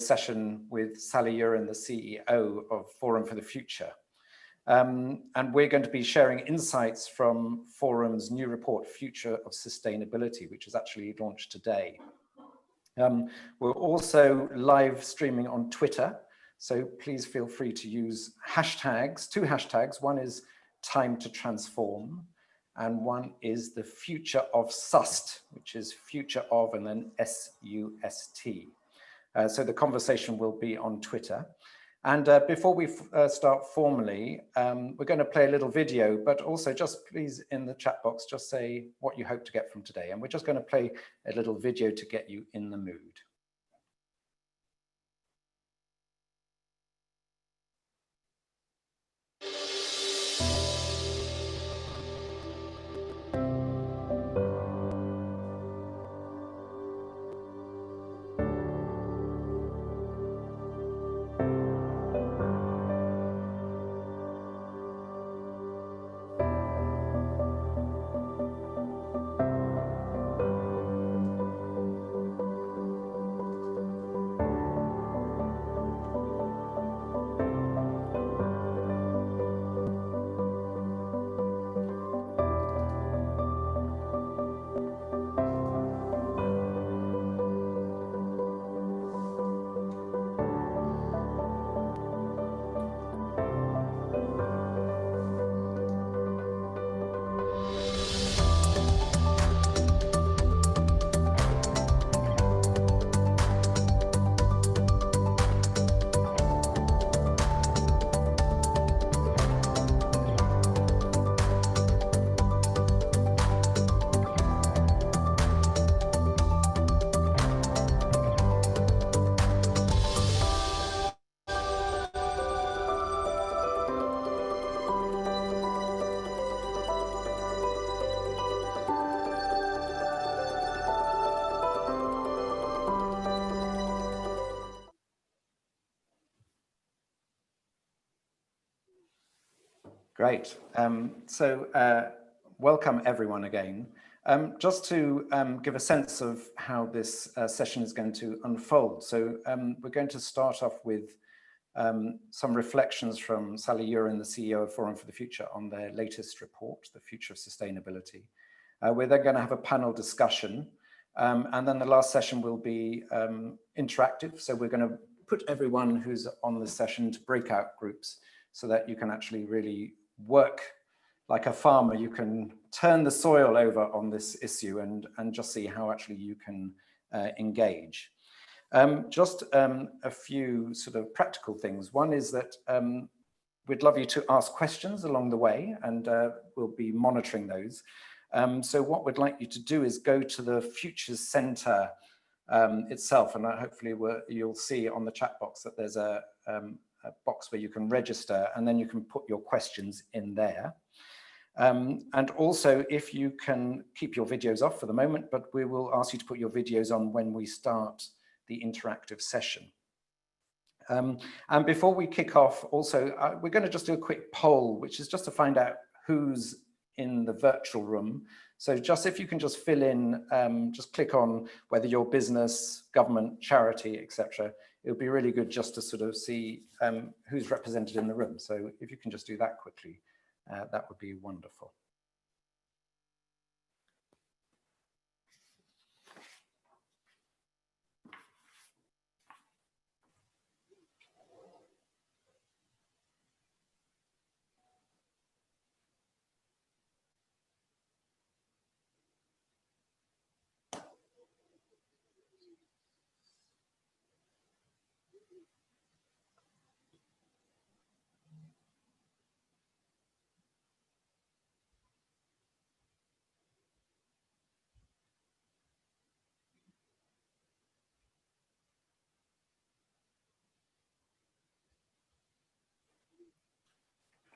session with Sally Uren, the CEO of Forum for the Future. And we're going to be sharing insights from Forum's new report, Future of Sustainability, which is actually launched today. We're also live streaming on Twitter, so please feel free to use hashtags, two hashtags. One is time to transform, and one is the future of SUST, which is future of and then S-U-S-T. So the conversation will be on Twitter. And before we start formally, we're going to play a little video, but also just please in the chat box, just say what you hope to get from today. And we're just going to play a little video to get you in the mood. Great. Welcome everyone again. Just to give a sense of how this session is going to unfold. So we're going to start off with some reflections from Sally Uren, the CEO of Forum for the Future, on their latest report, The Future of Sustainability. We're then going to have a panel discussion. And then the last session will be interactive. So we're going to put everyone who's on this session into breakout groups so that you can actually really work like a farmer. You can turn the soil over on this issue and just see how actually you can engage. Just a few sort of practical things. One is that we'd love you to ask questions along the way, and we'll be monitoring those. So what we'd like you to do is go to the Futures Center itself, and hopefully you'll see on the chat box that there's a box where you can register, and then you can put your questions in there. And also, if you can keep your videos off for the moment, but we will ask you to put your videos on when we start the interactive session. And before we kick off, also, we're going to just do a quick poll, which is just to find out who's in the virtual room. So just if you can just fill in, just click on whether your business, government, charity, etc. It would be really good just to sort of see who's represented in the room. So if you can just do that quickly, that would be wonderful.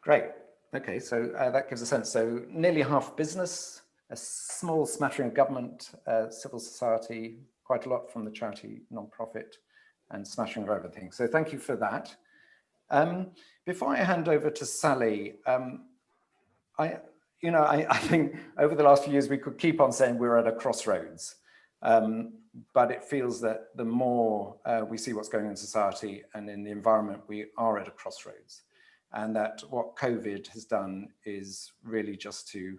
Great. Okay, so that gives a sense. So nearly half business, a small smattering of government, civil society, quite a lot from the charity, non-profit, and smattering of everything. So thank you for that. Before I hand over to Sally, I think over the last few years we could keep on saying we're at a crossroads. But it feels that the more we see what's going on in society and in the environment, we are at a crossroads. And that what COVID has done is really just to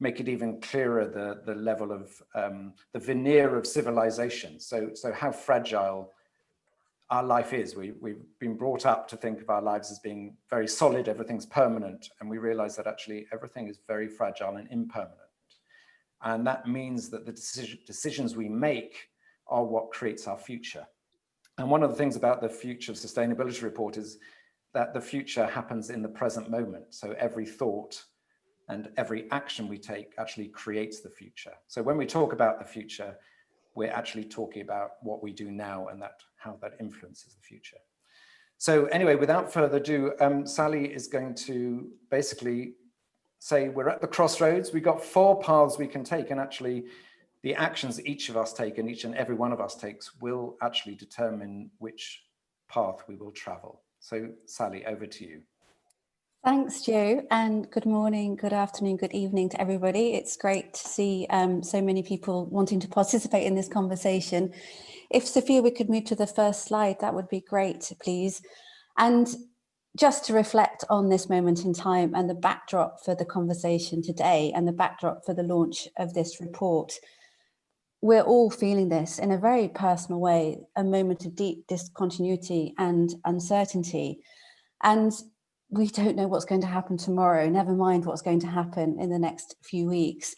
make it even clearer the level of the veneer of civilization. So how fragile our life is. We've been brought up to think of our lives as being very solid, everything's permanent, and we realize that actually everything is very fragile and impermanent. And that means that the decisions we make are what creates our future. And one of the things about the Future Sustainability Report is that the future happens in the present moment. So every thought and every action we take actually creates the future. So when we talk about the future, we're actually talking about what we do now and how that influences the future. So anyway, without further ado, Sally is going to basically say we're at the crossroads. We've got 4 paths we can take, and actually the actions that each of us take and each and every one of us takes will actually determine which path we will travel. So Sally, over to you. Thanks, Jo, and good morning, good afternoon, good evening to everybody. It's great to see so many people wanting to participate in this conversation. If Sophia, we could move to the first slide, that would be great, please. And just to reflect on this moment in time and the backdrop for the conversation today and the backdrop for the launch of this report, we're all feeling this in a very personal way, a moment of deep discontinuity and uncertainty. And we don't know what's going to happen tomorrow, never mind what's going to happen in the next few weeks.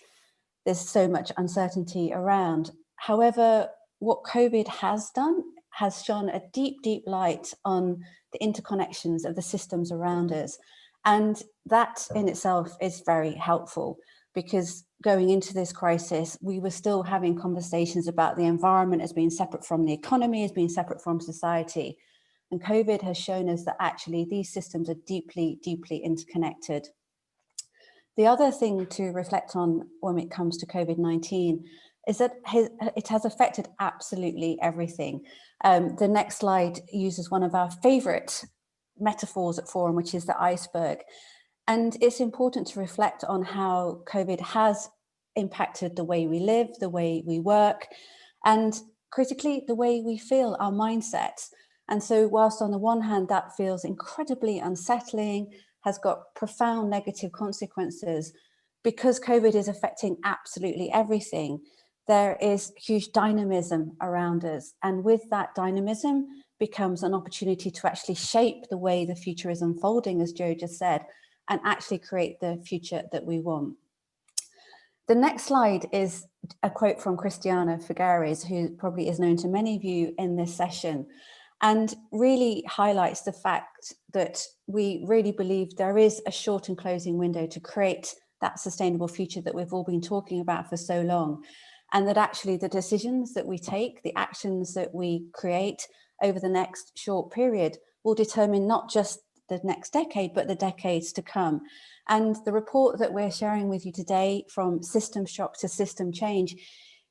There's so much uncertainty around. However, what COVID has done has shone a deep, deep light on the interconnections of the systems around us. And that in itself is very helpful, because going into this crisis, we were still having conversations about the environment as being separate from the economy, as being separate from society. And COVID has shown us that actually these systems are deeply, deeply interconnected. The other thing to reflect on when it comes to COVID-19 is that it has affected absolutely everything. The next slide uses one of our favorite metaphors at Forum, which is the iceberg. And it's important to reflect on how COVID has impacted the way we live, the way we work, and critically, the way we feel, our mindsets. And so whilst on the one hand, that feels incredibly unsettling, has got profound negative consequences, because COVID is affecting absolutely everything, there is huge dynamism around us. And with that dynamism becomes an opportunity to actually shape the way the future is unfolding, as Jo just said, and actually create the future that we want. The next slide is a quote from Christiana Figueres, who probably is known to many of you in this session, and really highlights the fact that we really believe there is a short and closing window to create that sustainable future that we've all been talking about for so long. And that actually the decisions that we take, the actions that we create over the next short period will determine not just the next decade, but the decades to come. And the report that we're sharing with you today, From System Shock to System Change,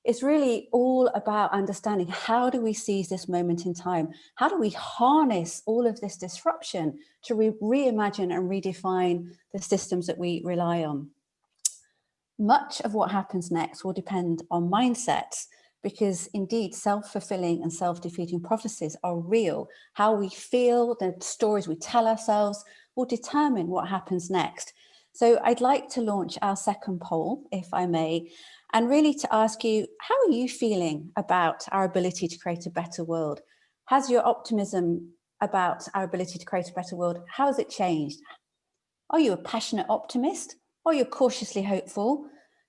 is really all about understanding how do we seize this moment in time? How do we harness all of this disruption to reimagine and redefine the systems that we rely on? Much of what happens next will depend on mindsets, because indeed self-fulfilling and self-defeating prophecies are real. How we feel, the stories we tell ourselves will determine what happens next. So I'd like to launch our second poll, if I may, and really to ask you, how are you feeling about our ability to create a better world? Has your optimism about our ability to create a better world, how has it changed? Are you a passionate optimist? Are you cautiously hopeful?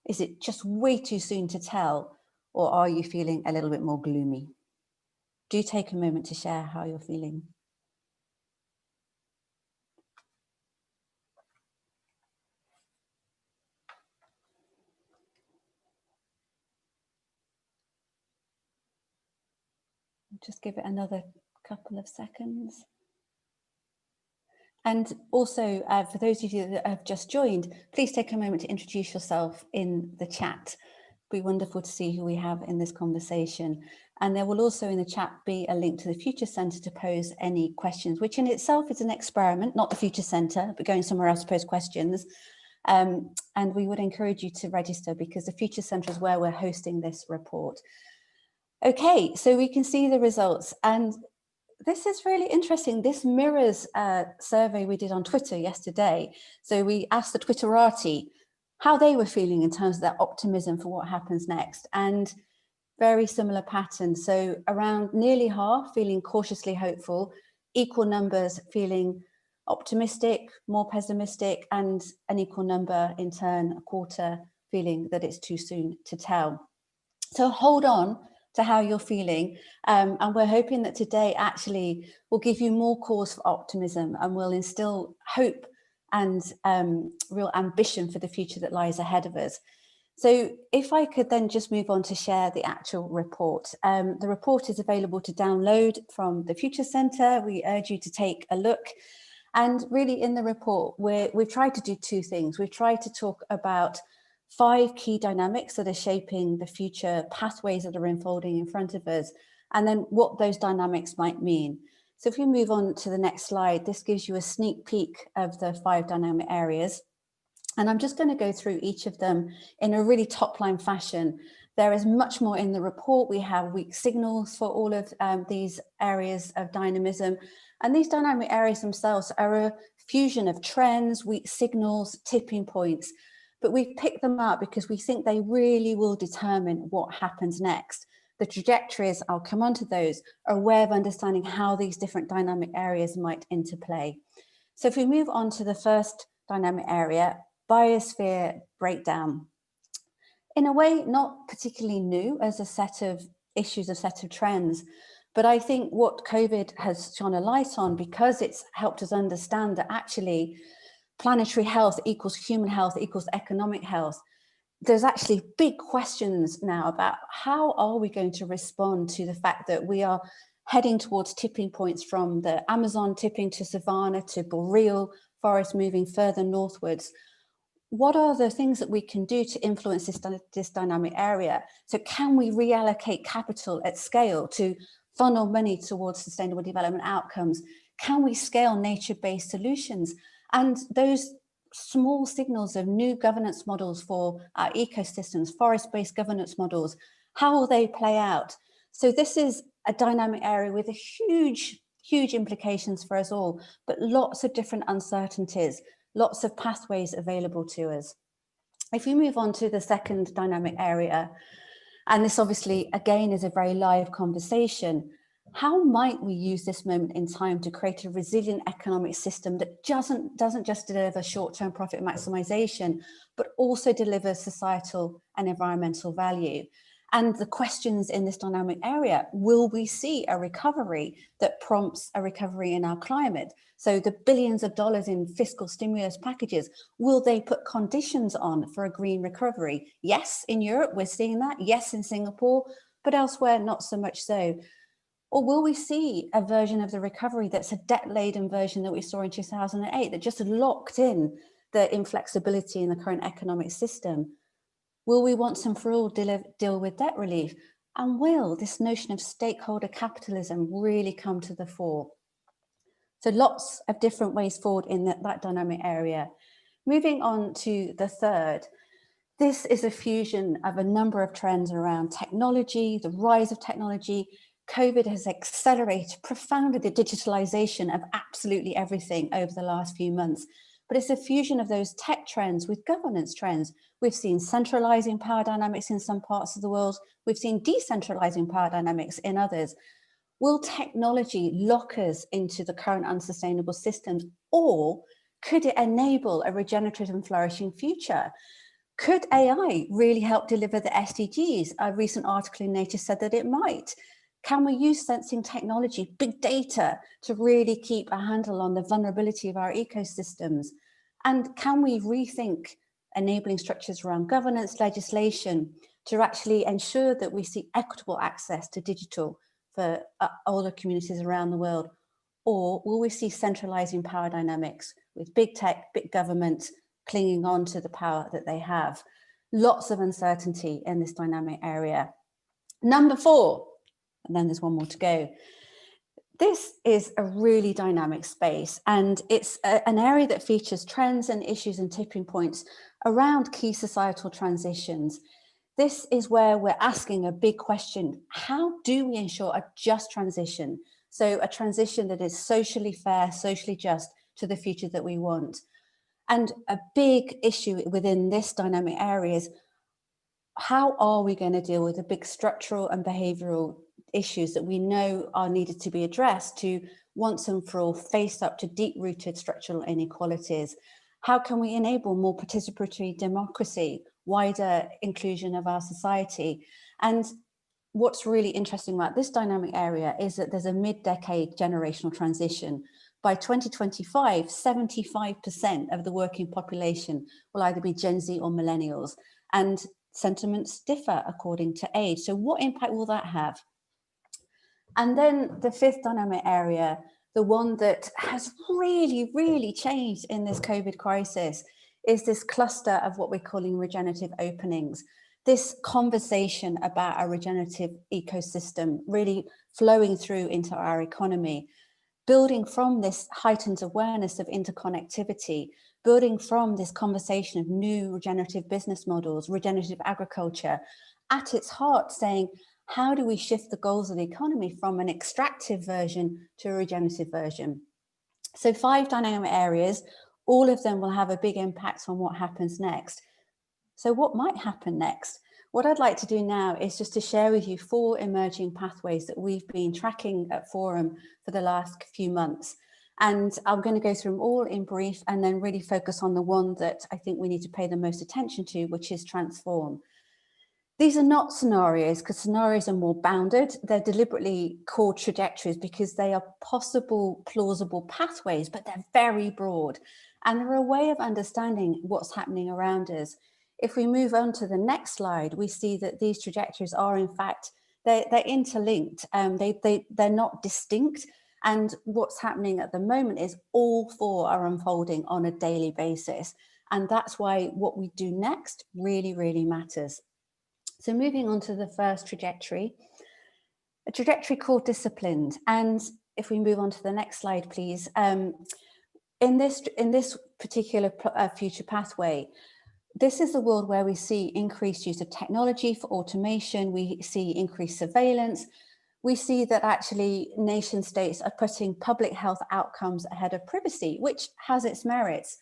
Is it just way too soon to tell? Or are you feeling a little bit more gloomy? Do take a moment to share how you're feeling. Just give it another couple of seconds. And also, for those of you that have just joined, please take a moment to introduce yourself in the chat. It'd be wonderful to see who we have in this conversation. And there will also in the chat be a link to the Future Centre to pose any questions, which in itself is an experiment, not the Future Centre, but going somewhere else to pose questions. And we would encourage you to register, because the Future Centre is where we're hosting this report. Okay, so we can see the results, and this is really interesting. This mirrors a survey we did on Twitter yesterday. So we asked the Twitterati how they were feeling in terms of their optimism for what happens next, and very similar patterns. So around nearly half feeling cautiously hopeful, equal numbers feeling optimistic, more pessimistic, and an equal number in turn, a quarter, feeling that it's too soon to tell. So hold on to how you're feeling. And we're hoping that today actually will give you more cause for optimism and will instill hope and real ambition for the future that lies ahead of us. So if I could then just move on to share the actual report. The report is available to download from the Future Centre. We urge you to take a look. And really in the report, we've tried to do two things. We've tried to talk about 5 key dynamics that are shaping the future pathways that are unfolding in front of us, and then what those dynamics might mean. So if we move on to the next slide, this gives you a sneak peek of the 5 dynamic areas. And I'm just going to go through each of them in a really top-line fashion. There is much more in the report. We have weak signals for all of these areas of dynamism. And these dynamic areas themselves are a fusion of trends, weak signals, tipping points. But we've picked them up because we think they really will determine what happens next. The trajectories, I'll come on to those, are a way of understanding how these different dynamic areas might interplay. So if we move on to the first dynamic area, biosphere breakdown. In a way, not particularly new as a set of issues, a set of trends, but I think what COVID has shone a light on, because it's helped us understand that actually planetary health equals human health equals economic health. There's actually big questions now about how are we going to respond to the fact that we are heading towards tipping points, from the Amazon tipping to savanna to boreal forest moving further northwards. What are the things that we can do to influence this dynamic area? So can we reallocate capital at scale to funnel money towards sustainable development outcomes? Can we scale nature-based solutions? And those small signals of new governance models for our ecosystems, forest-based governance models, how will they play out? So this is a dynamic area with a huge implications for us all, but lots of different uncertainties, lots of pathways available to us. If we move on to the second dynamic area, and this obviously again is a very live conversation, how might we use this moment in time to create a resilient economic system that doesn't just deliver short-term profit maximization, but also delivers societal and environmental value? And the questions in this dynamic area: will we see a recovery that prompts a recovery in our climate? So the billions of dollars in fiscal stimulus packages, will they put conditions on for a green recovery? Yes, in Europe, we're seeing that. Yes, in Singapore, but elsewhere, not so much so. Or will we see a version of the recovery that's a debt-laden version that we saw in 2008, that just locked in the inflexibility in the current economic system? Will we once and for all deal with debt relief? And will this notion of stakeholder capitalism really come to the fore? So lots of different ways forward in that dynamic area. Moving on to the third, this is a fusion of a number of trends around technology, the rise of technology. COVID has accelerated profoundly the digitalization of absolutely everything over the last few months. But it's a fusion of those tech trends with governance trends. We've seen centralizing power dynamics in some parts of the world. We've seen decentralizing power dynamics in others. Will technology lock us into the current unsustainable systems, or could it enable a regenerative and flourishing future? Could AI really help deliver the SDGs? A recent article in Nature said that it might. Can we use sensing technology, big data, to really keep a handle on the vulnerability of our ecosystems? And can we rethink enabling structures around governance, legislation, to actually ensure that we see equitable access to digital for older communities around the world? Or will we see centralizing power dynamics with big tech, big government clinging on to the power that they have? Lots of uncertainty in this dynamic area. Number 4, and then there's one more to go. This is a really dynamic space, and it's an area that features trends and issues and tipping points around key societal transitions. This is where we're asking a big question. How do we ensure a just transition? So a transition that is socially fair, socially just to the future that we want. And a big issue within this dynamic area is, how are we going to deal with the big structural and behavioral issues that we know are needed to be addressed to once and for all face up to deep-rooted structural inequalities? How can we enable more participatory democracy, wider inclusion of our society? And what's really interesting about this dynamic area is that there's a mid-decade generational transition. By 2025, 75% of the working population will either be Gen Z or millennials, and sentiments differ according to age. So what impact will that have? And then the fifth dynamic area, the one that has really, really changed in this COVID crisis, is this cluster of what we're calling regenerative openings. This conversation about a regenerative ecosystem really flowing through into our economy, building from this heightened awareness of interconnectivity, building from this conversation of new regenerative business models, regenerative agriculture, at its heart saying, how do we shift the goals of the economy from an extractive version to a regenerative version? So 5 dynamic areas, all of them will have a big impact on what happens next. So what might happen next? What I'd like to do now is just to share with you 4 emerging pathways that we've been tracking at Forum for the last few months. And I'm going to go through them all in brief and then really focus on the one that I think we need to pay the most attention to, which is transform. These are not scenarios, because scenarios are more bounded. They're deliberately called trajectories because they are possible, plausible pathways, but they're very broad. And they're a way of understanding what's happening around us. If we move on to the next slide, we see that these trajectories are, in fact, they're interlinked. They're not distinct. And what's happening at the moment is all 4 are unfolding on a daily basis. And that's why what we do next really, really matters. So moving on to the first trajectory, a trajectory called disciplined. And if we move on to the next slide, please. In this particular future pathway, this is the world where we see increased use of technology for automation. We see increased surveillance. We see that actually nation states are putting public health outcomes ahead of privacy, which has its merits.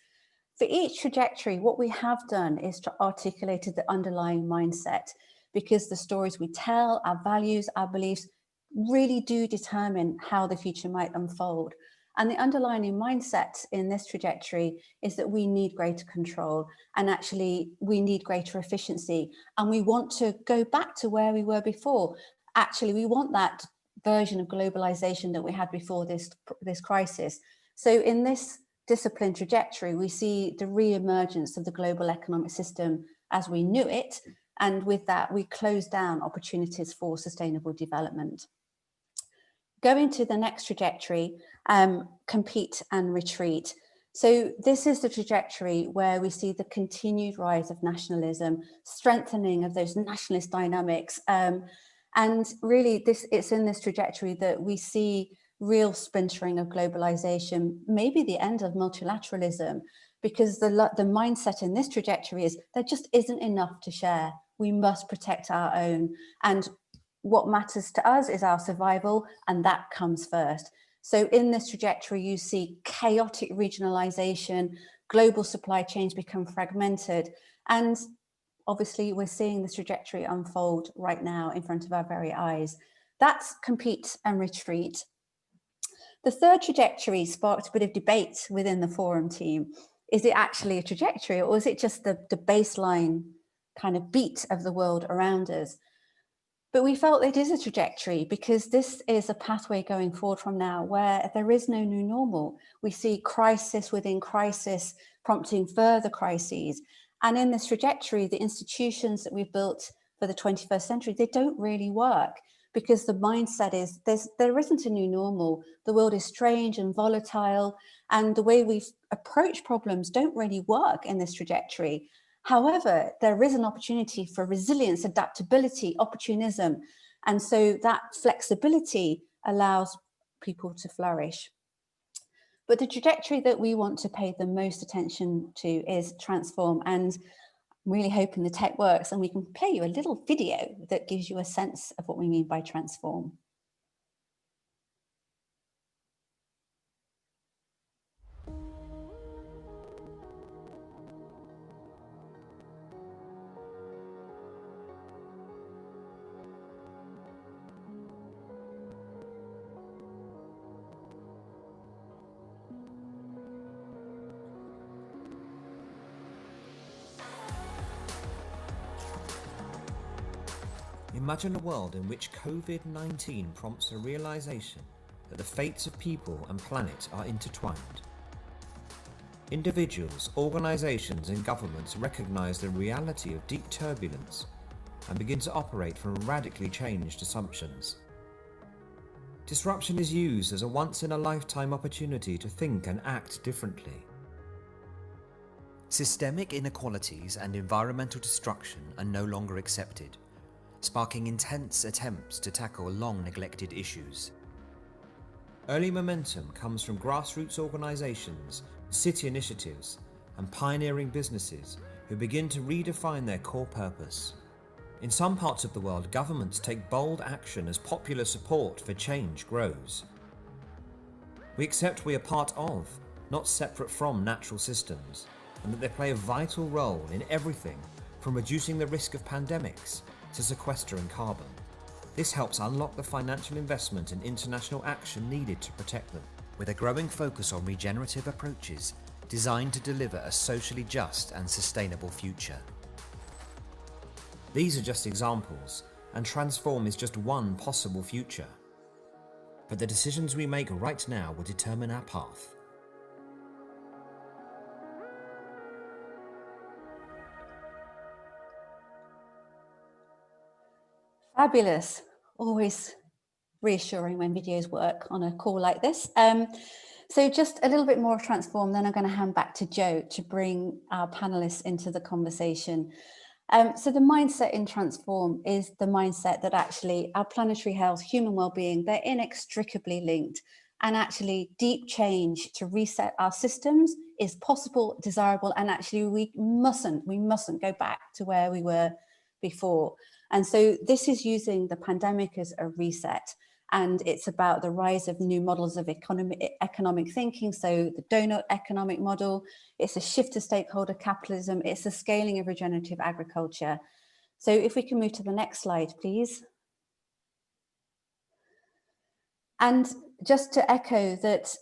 For each trajectory, what we have done is to articulate the underlying mindset, because the stories we tell, our values, our beliefs really do determine how the future might unfold. And the underlying mindset in this trajectory is that we need greater control, and actually we need greater efficiency. And we want to go back to where we were before. Actually, we want that version of globalization that we had before this crisis. So in this discipline trajectory, we see the re-emergence of the global economic system as we knew it. And with that, we close down opportunities for sustainable development. Going to the next trajectory, compete and retreat. So this is the trajectory where we see the continued rise of nationalism, strengthening of those nationalist dynamics. And really, it's in this trajectory that we see real splintering of globalization, maybe the end of multilateralism, because the mindset in this trajectory is there just isn't enough to share. We must protect our own. And what matters to us is our survival, and that comes first. So in this trajectory, you see chaotic regionalization, global supply chains become fragmented. And obviously, we're seeing this trajectory unfold right now in front of our very eyes. That's compete and retreat. The third trajectory sparked a bit of debate within the Forum team. Is it actually a trajectory, or is it just the baseline kind of beat of the world around us? But we felt it is a trajectory because this is a pathway going forward from now where there is no new normal. We see crisis within crisis prompting further crises. And in this trajectory, the institutions that we've built for the 21st century, they don't really work, because the mindset is there isn't a new normal. The world is strange and volatile, and the way we approach problems don't really work in this trajectory. However, there is an opportunity for resilience, adaptability, opportunism, and so that flexibility allows people to flourish. But the trajectory that we want to pay the most attention to is transform, and really hoping the tech works and we can play you a little video that gives you a sense of what we mean by transform. Imagine a world in which COVID-19 prompts a realization that the fates of people and planet are intertwined. Individuals, organizations and governments recognize the reality of deep turbulence and begin to operate from radically changed assumptions. Disruption is used as a once-in-a-lifetime opportunity to think and act differently. Systemic inequalities and environmental destruction are no longer accepted, sparking intense attempts to tackle long-neglected issues. Early momentum comes from grassroots organizations, city initiatives, and pioneering businesses who begin to redefine their core purpose. In some parts of the world, governments take bold action as popular support for change grows. We accept we are part of, not separate from, natural systems, and that they play a vital role in everything from reducing the risk of pandemics to sequestering carbon. This helps unlock the financial investment and international action needed to protect them, with a growing focus on regenerative approaches designed to deliver a socially just and sustainable future. These are just examples, and transform is just one possible future. But the decisions we make right now will determine our path. Fabulous. Always reassuring when videos work on a call like this. So just a little bit more of transform, then I'm going to hand back to Jo to bring our panelists into the conversation. So the mindset in transform is the mindset that actually our planetary health, human well-being, they're inextricably linked, and actually deep change to reset our systems is possible, desirable, and actually we mustn't go back to where we were before. And so this is using the pandemic as a reset, and it's about the rise of new models of economic thinking. So the donut economic model, it's a shift to stakeholder capitalism, it's a scaling of regenerative agriculture. So if we can move to the next slide, please. And just to echo that,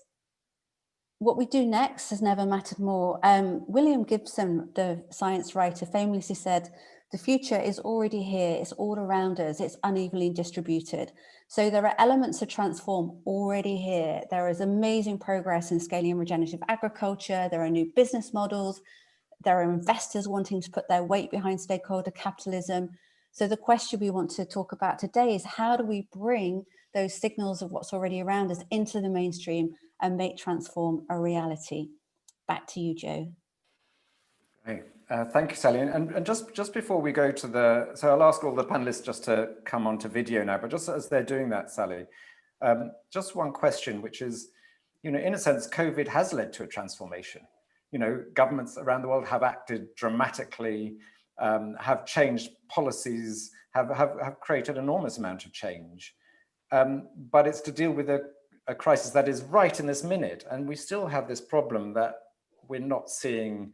what we do next has never mattered more. William Gibson, the science writer, famously said, "The future is already here, it's all around us, it's unevenly distributed." So there are elements of transform already here. There is amazing progress in scaling and regenerative agriculture, there are new business models, there are investors wanting to put their weight behind stakeholder capitalism. So the question we want to talk about today is, how do we bring those signals of what's already around us into the mainstream and make transform a reality? Back to you, Jo. Great. Thank you, Sally. And just before we go to so I'll ask all the panelists just to come onto video now, but just as they're doing that, Sally, just one question, which is, in a sense, COVID has led to a transformation. Governments around the world have acted dramatically, have changed policies, have created an enormous amount of change. But it's to deal with a crisis that is right in this minute. And we still have this problem that we're not seeing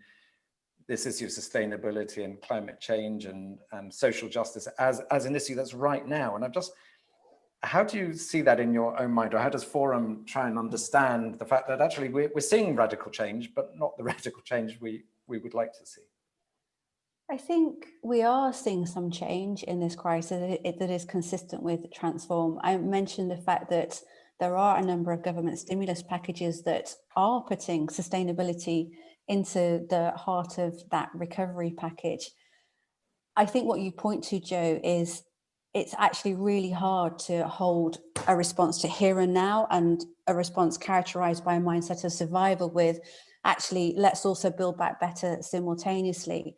this issue of sustainability and climate change and social justice as an issue that's right now. And how do you see that in your own mind, or how does Forum try and understand the fact that actually we're seeing radical change, but not the radical change we would like to see? I think we are seeing some change in this crisis that is consistent with transform. I mentioned the fact that there are a number of government stimulus packages that are putting sustainability into the heart of that recovery package. I think what you point to, Jo, is it's actually really hard to hold a response to here and now and a response characterized by a mindset of survival with actually let's also build back better simultaneously.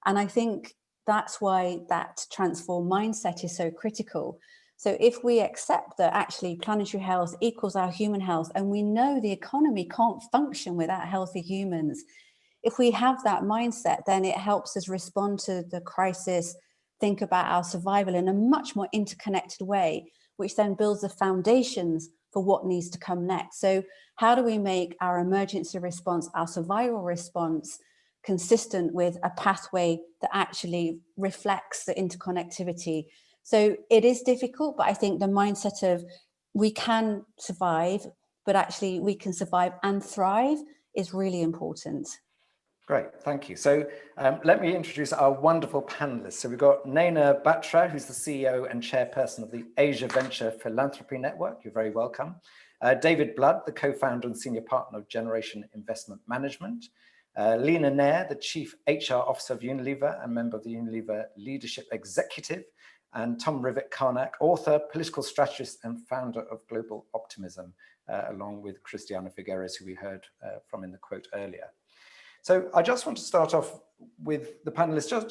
And I think that's why that transform mindset is so critical. So if we accept that actually planetary health equals our human health, and we know the economy can't function without healthy humans, if we have that mindset, then it helps us respond to the crisis, think about our survival in a much more interconnected way, which then builds the foundations for what needs to come next. So how do we make our emergency response, our survival response, consistent with a pathway that actually reflects the interconnectivity? So it is difficult, but I think the mindset of we can survive, but actually we can survive and thrive is really important. Great, thank you. So let me introduce our wonderful panelists. So we've got Naina Batra, who's the CEO and chairperson of the Asia Venture Philanthropy Network. You're very welcome. David Blood, the co-founder and senior partner of Generation Investment Management. Lena Nair, the chief HR officer of Unilever and member of the Unilever Leadership Executive. And Tom Rivett-Carnac, author, political strategist, and founder of Global Optimism, along with Christiana Figueres, who we heard from in the quote earlier. So I just want to start off with the panelists,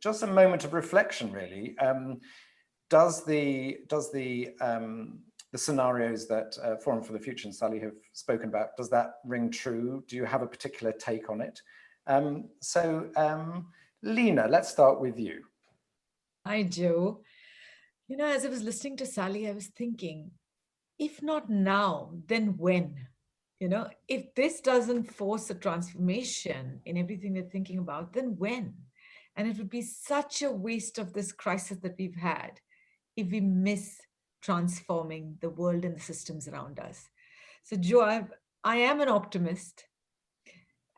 just a moment of reflection, really. Does the scenarios that Forum for the Future and Sally have spoken about, does that ring true? Do you have a particular take on it? Lena, let's start with you. Hi, Jo. You know, as I was listening to Sally, I was thinking, if not now, then when? You know, if this doesn't force a transformation in everything we're thinking about, then when? And it would be such a waste of this crisis that we've had if we miss transforming the world and the systems around us. So, Jo, I am an optimist,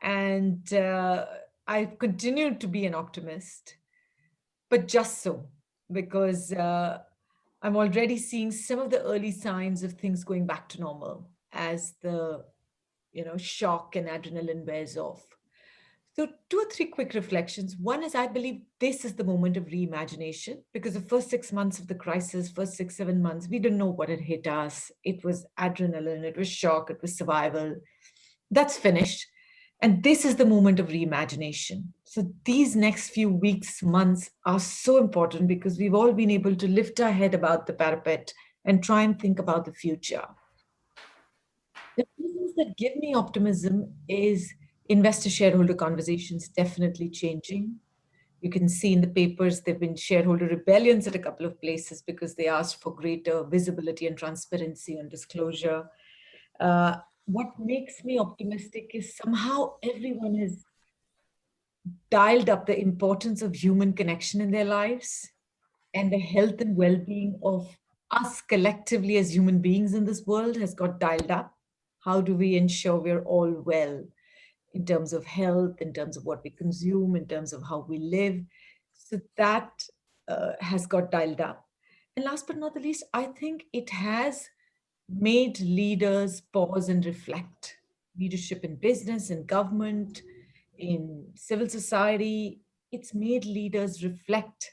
and I've continued to be an optimist. But just so, because I'm already seeing some of the early signs of things going back to normal as the, shock and adrenaline wears off. So 2 or 3 quick reflections. One is I believe this is the moment of reimagination, because the first 6 months of the crisis, first 6, 7 months, we didn't know what had hit us. It was adrenaline, it was shock, it was survival. That's finished. And this is the moment of reimagination. So these next few weeks, months are so important because we've all been able to lift our head above the parapet and try and think about the future. The reasons that give me optimism is investor-shareholder conversations definitely changing. You can see in the papers, there have been shareholder rebellions at a couple of places because they asked for greater visibility and transparency and disclosure. What makes me optimistic is somehow everyone has dialed up the importance of human connection in their lives, and the health and well-being of us collectively as human beings in this world has got dialed up. How do we ensure we're all well in terms of health, in terms of what we consume, in terms of how we live? So that has got dialed up. And last but not the least, I think it has made leaders pause and reflect. Leadership in business, in government, in civil society, it's made leaders reflect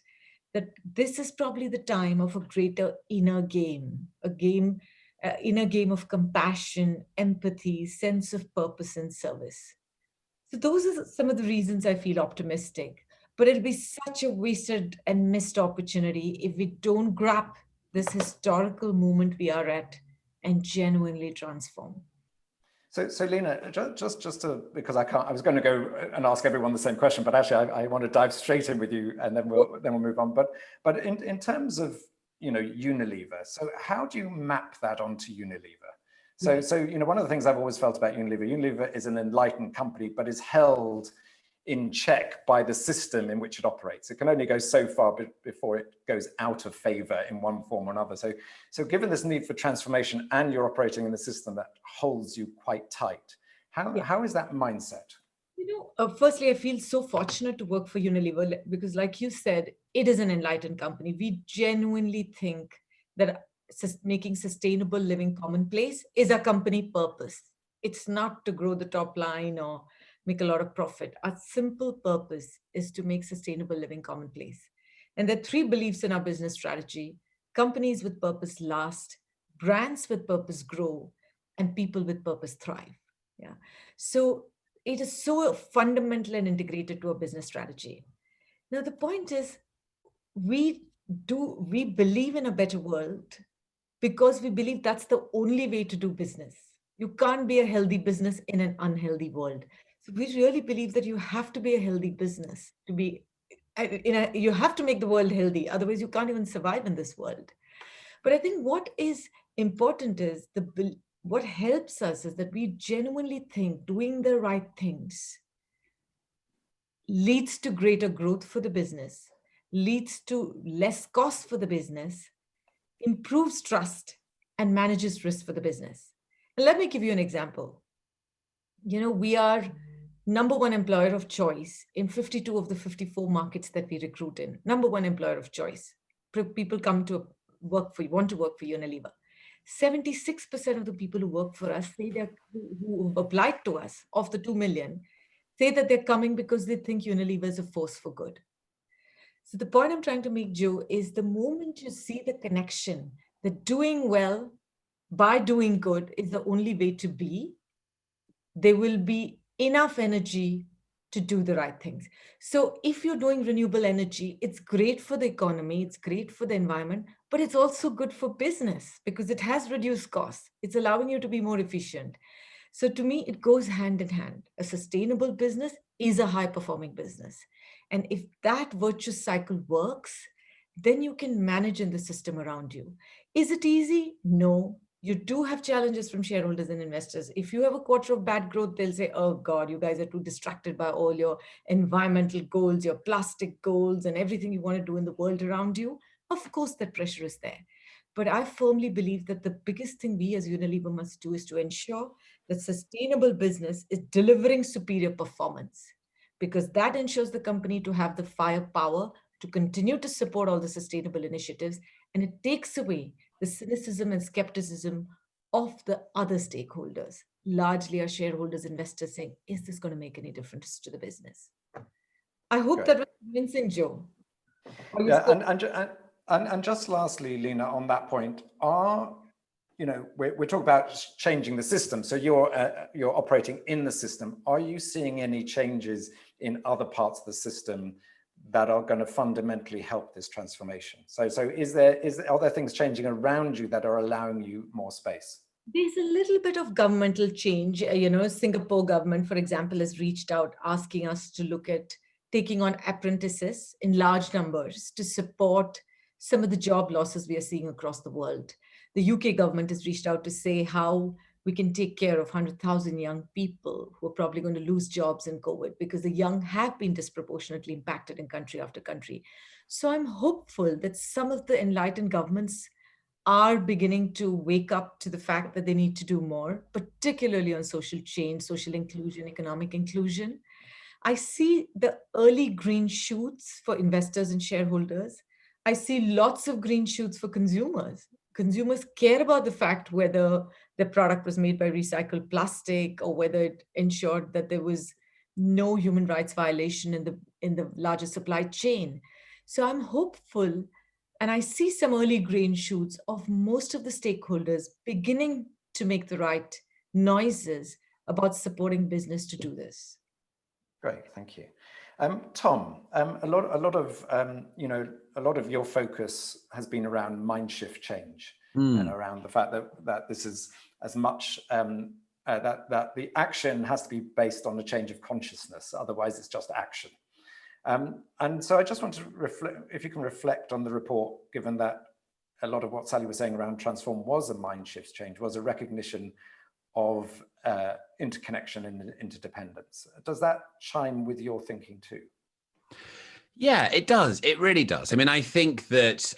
that this is probably the time of a greater inner game, inner game of compassion, empathy, sense of purpose and service. So those are some of the reasons I feel optimistic. But it'll be such a wasted and missed opportunity if we don't grab this historical moment we are at and genuinely transform. So Lena, just to, because I was going to go and ask everyone the same question, but actually I want to dive straight in with you, and then we'll move on. But in terms of Unilever, so how do you map that onto Unilever? So one of the things I've always felt about Unilever is an enlightened company, but is held in check by the system in which it operates. It can only go so far before it goes out of favor in one form or another. So given this need for transformation, and you're operating in a system that holds you quite tight, how is that mindset? Firstly, I feel so fortunate to work for Unilever because, like you said, it is an enlightened company. We genuinely think that making sustainable living commonplace is a company purpose. It's not to grow the top line or make a lot of profit. Our simple purpose is to make sustainable living commonplace. And there are 3 beliefs in our business strategy: companies with purpose last, brands with purpose grow, and people with purpose thrive. Yeah. So it is so fundamental and integrated to our business strategy. Now, the point is, we believe in a better world because we believe that's the only way to do business. You can't be a healthy business in an unhealthy world. So we really believe that you have to be a healthy business to be, you have to make the world healthy. Otherwise, you can't even survive in this world. But I think what is important is what helps us is that we genuinely think doing the right things leads to greater growth for the business, leads to less cost for the business, improves trust, and manages risk for the business. And let me give you an example. We are number one employer of choice in 52 of the 54 markets that we recruit in. Number one employer of choice. People come to want to work for Unilever. 76% of the people who work for us say who applied to us, of the 2 million, say that they're coming because they think Unilever is a force for good. So the point I'm trying to make, Jo, is the moment you see the connection that doing well by doing good is the only way to be, there will be enough energy to do the right things. So if you're doing renewable energy, it's great for the economy, it's great for the environment, but it's also good for business because it has reduced costs. It's allowing you to be more efficient. So to me, it goes hand in hand. A sustainable business is a high-performing business. And if that virtuous cycle works, then you can manage in the system around you. Is it easy? No. You do have challenges from shareholders and investors. If you have a quarter of bad growth, they'll say, oh God, you guys are too distracted by all your environmental goals, your plastic goals, and everything you want to do in the world around you. Of course, that pressure is there. But I firmly believe that the biggest thing we as Unilever must do is to ensure that sustainable business is delivering superior performance, because that ensures the company to have the firepower to continue to support all the sustainable initiatives, and it takes away the cynicism and skepticism of the other stakeholders, largely our shareholders, investors, saying, is this going to make any difference to the business? I hope that was convincing, Jo. Yeah, and just lastly, Lena, on that point, we're talking about changing the system. So you're operating in the system. Are you seeing any changes in other parts of the system that are going to fundamentally help this transformation? So are there things changing around you that are allowing you more space? There's a little bit of governmental change. Singapore government, for example, has reached out asking us to look at taking on apprentices in large numbers to support some of the job losses we are seeing across the world. The UK government has reached out to say how we can take care of 100,000 young people who are probably going to lose jobs in COVID, because the young have been disproportionately impacted in country after country. So I'm hopeful that some of the enlightened governments are beginning to wake up to the fact that they need to do more, particularly on social change, social inclusion, economic inclusion. I see the early green shoots for investors and shareholders. I see lots of green shoots for consumers. Consumers care about the fact whether the product was made by recycled plastic or whether it ensured that there was no human rights violation in the larger supply chain. So I'm hopeful, and I see some early green shoots of most of the stakeholders beginning to make the right noises about supporting business to do this. Great, thank you. Tom, a lot of your focus has been around mind shift change and around the fact that this is as much that the action has to be based on a change of consciousness, otherwise it's just action. And so I just want to reflect, if you can reflect on the report, given that a lot of what Sally was saying around transform was a mind shift change, was a recognition of interconnection and interdependence. Does that chime with your thinking too? Yeah, it does. It really does. I mean, I think that,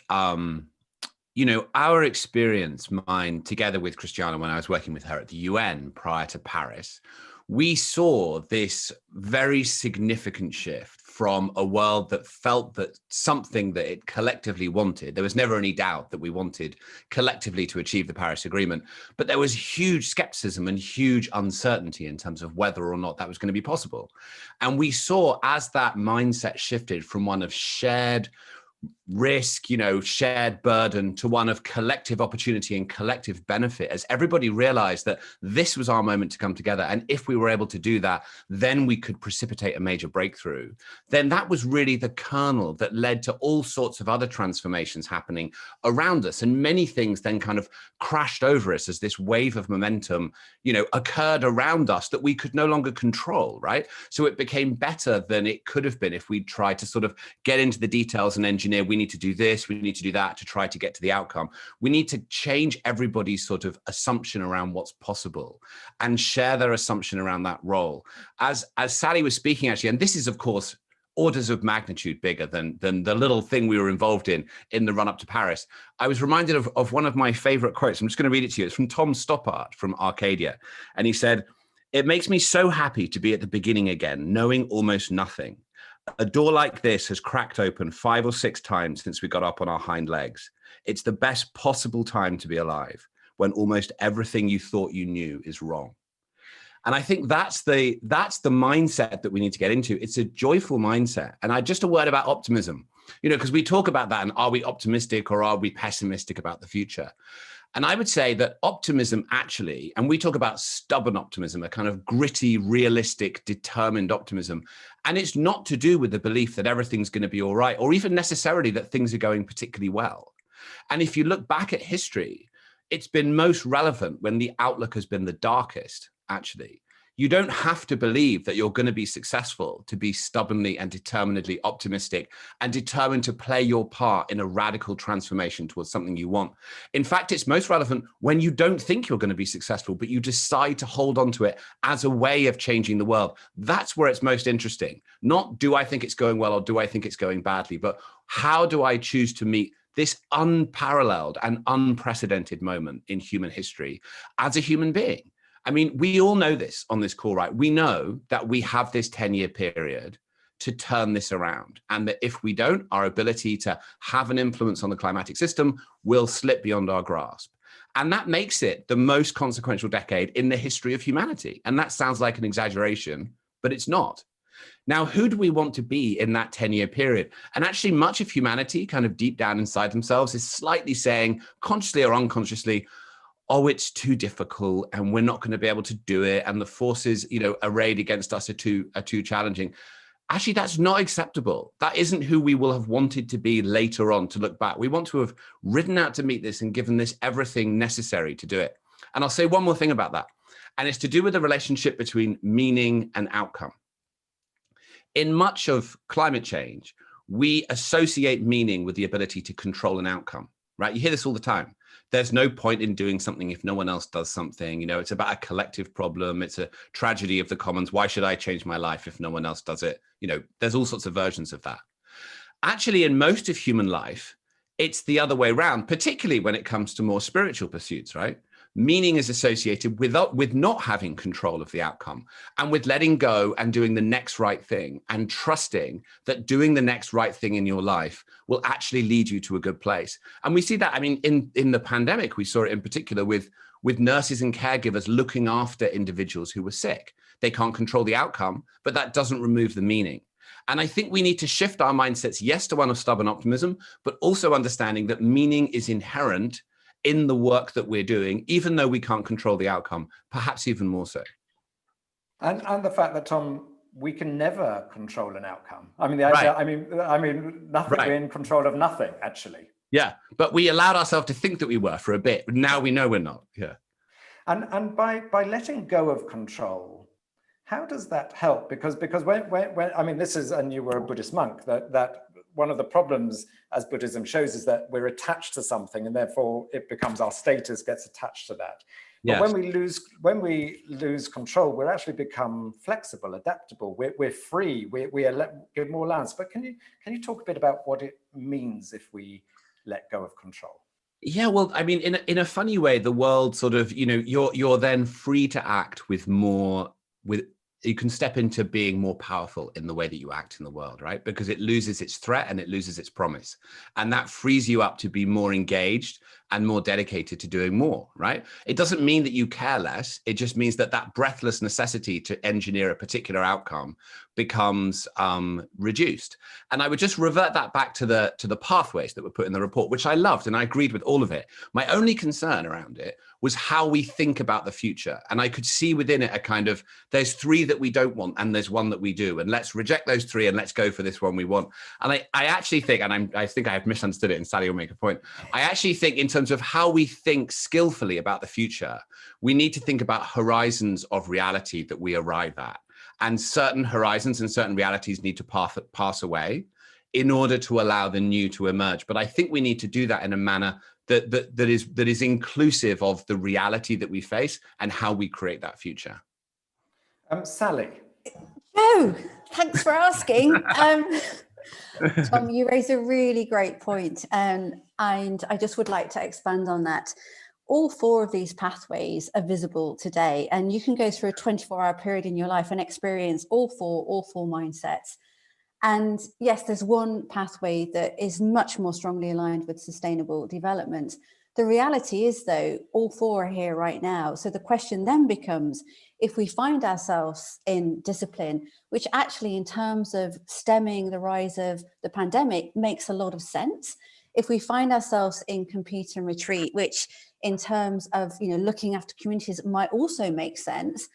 our experience, mine together with Christiana, when I was working with her at the UN prior to Paris, we saw this very significant shift from a world that felt that something that it collectively wanted. There was never any doubt that we wanted collectively to achieve the Paris Agreement, but there was huge skepticism and huge uncertainty in terms of whether or not that was going to be possible. And we saw as that mindset shifted from one of shared risk, shared burden to one of collective opportunity and collective benefit, as everybody realized that this was our moment to come together. And if we were able to do that, then we could precipitate a major breakthrough. Then that was really the kernel that led to all sorts of other transformations happening around us. And many things then kind of crashed over us as this wave of momentum, occurred around us that we could no longer control, right? So it became better than it could have been if we tried to sort of get into the details and engineer, we need to do this, we need to do that to try to get to the outcome. We need to change everybody's sort of assumption around what's possible and share their assumption around that role. As Sally was speaking, actually, and this is, of course, orders of magnitude bigger than the little thing we were involved in the run up to Paris. I was reminded of one of my favorite quotes. I'm just going to read it to you. It's from Tom Stoppard from Arcadia. And he said, "It makes me so happy to be at the beginning again, knowing almost nothing. A door like this has cracked open 5 or 6 times since we got up on our hind legs. It's the best possible time to be alive, when almost everything you thought you knew is wrong." And I think that's the mindset that we need to get into. It's a joyful mindset. And just a word about optimism, because we talk about that and are we optimistic or are we pessimistic about the future? And I would say that optimism actually, and we talk about stubborn optimism, a kind of gritty, realistic, determined optimism. And it's not to do with the belief that everything's going to be all right, or even necessarily that things are going particularly well. And if you look back at history, it's been most relevant when the outlook has been the darkest, actually. You don't have to believe that you're going to be successful to be stubbornly and determinedly optimistic and determined to play your part in a radical transformation towards something you want. In fact, it's most relevant when you don't think you're going to be successful, but you decide to hold on to it as a way of changing the world. That's where it's most interesting. Not do I think it's going well or do I think it's going badly, but how do I choose to meet this unparalleled and unprecedented moment in human history as a human being? I mean, we all know this on this call, right? We know that we have this 10-year period to turn this around. And that if we don't, our ability to have an influence on the climatic system will slip beyond our grasp. And that makes it the most consequential decade in the history of humanity. And that sounds like an exaggeration, but it's not. Now, who do we want to be in that 10-year period? And actually, much of humanity kind of deep down inside themselves is slightly saying, consciously or unconsciously, oh, it's too difficult and we're not going to be able to do it. And the forces, arrayed against us are too challenging. Actually, that's not acceptable. That isn't who we will have wanted to be later on to look back. We want to have ridden out to meet this and given this everything necessary to do it. And I'll say one more thing about that. And it's to do with the relationship between meaning and outcome. In much of climate change, we associate meaning with the ability to control an outcome, right? You hear this all the time. There's no point in doing something if no one else does something. It's about a collective problem. It's a tragedy of the commons. Why should I change my life if no one else does it? There's all sorts of versions of that. Actually, in most of human life, it's the other way around, particularly when it comes to more spiritual pursuits, right? Meaning is associated with not having control of the outcome and with letting go and doing the next right thing and trusting that doing the next right thing in your life will actually lead you to a good place. And we see that, in the pandemic, we saw it in particular with nurses and caregivers looking after individuals who were sick. They can't control the outcome, but that doesn't remove the meaning. And I think we need to shift our mindsets, yes, to one of stubborn optimism, but also understanding that meaning is inherent in the work that we're doing, even though we can't control the outcome, perhaps even more so. And the fact that, Tom, we can never control an outcome. Nothing. Right. We're in control of nothing, actually. Yeah, but we allowed ourselves to think that we were for a bit. Now we know we're not. Yeah. And by letting go of control, how does that help? Because when this is, and you were a Buddhist monk, that one of the problems, as Buddhism shows, is that we're attached to something, and therefore it becomes our status gets attached to that. But yes, when we lose control, we're actually become flexible, adaptable. We're free. We give more allowance. But can you talk a bit about what it means if we let go of control? Yeah, well, in a funny way, the world sort of, you're then free to act with more you can step into being more powerful in the way that you act in the world, right? Because it loses its threat and it loses its promise. And that frees you up to be more engaged and more dedicated to doing more, right? It doesn't mean that you care less. It just means that that breathless necessity to engineer a particular outcome becomes reduced. And I would just revert that back to the pathways that were put in the report, which I loved, and I agreed with all of it. My only concern around it was how we think about the future. And I could see within it a kind of, there's 3 that we don't want, and there's 1 that we do. And let's reject those 3 and let's go for this one we want. And I actually think, and I think I have misunderstood it, and Sally will make a point. I actually think in terms of how we think skillfully about the future, we need to think about horizons of reality that we arrive at. And certain horizons and certain realities need to pass away in order to allow the new to emerge. But I think we need to do that in a manner that is inclusive of the reality that we face and how we create that future. Jo, Sally. thanks for asking. Tom, you raise a really great point, and I just would like to expand on that. All 4 of these pathways are visible today, and you can go through a 24-hour period in your life and experience all four mindsets. And yes, there's one pathway that is much more strongly aligned with sustainable development. The reality is, though, all 4 are here right now. So the question then becomes, if we find ourselves in discipline, which actually in terms of stemming the rise of the pandemic makes a lot of sense. If we find ourselves in compete and retreat, which in terms of looking after communities might also make sense,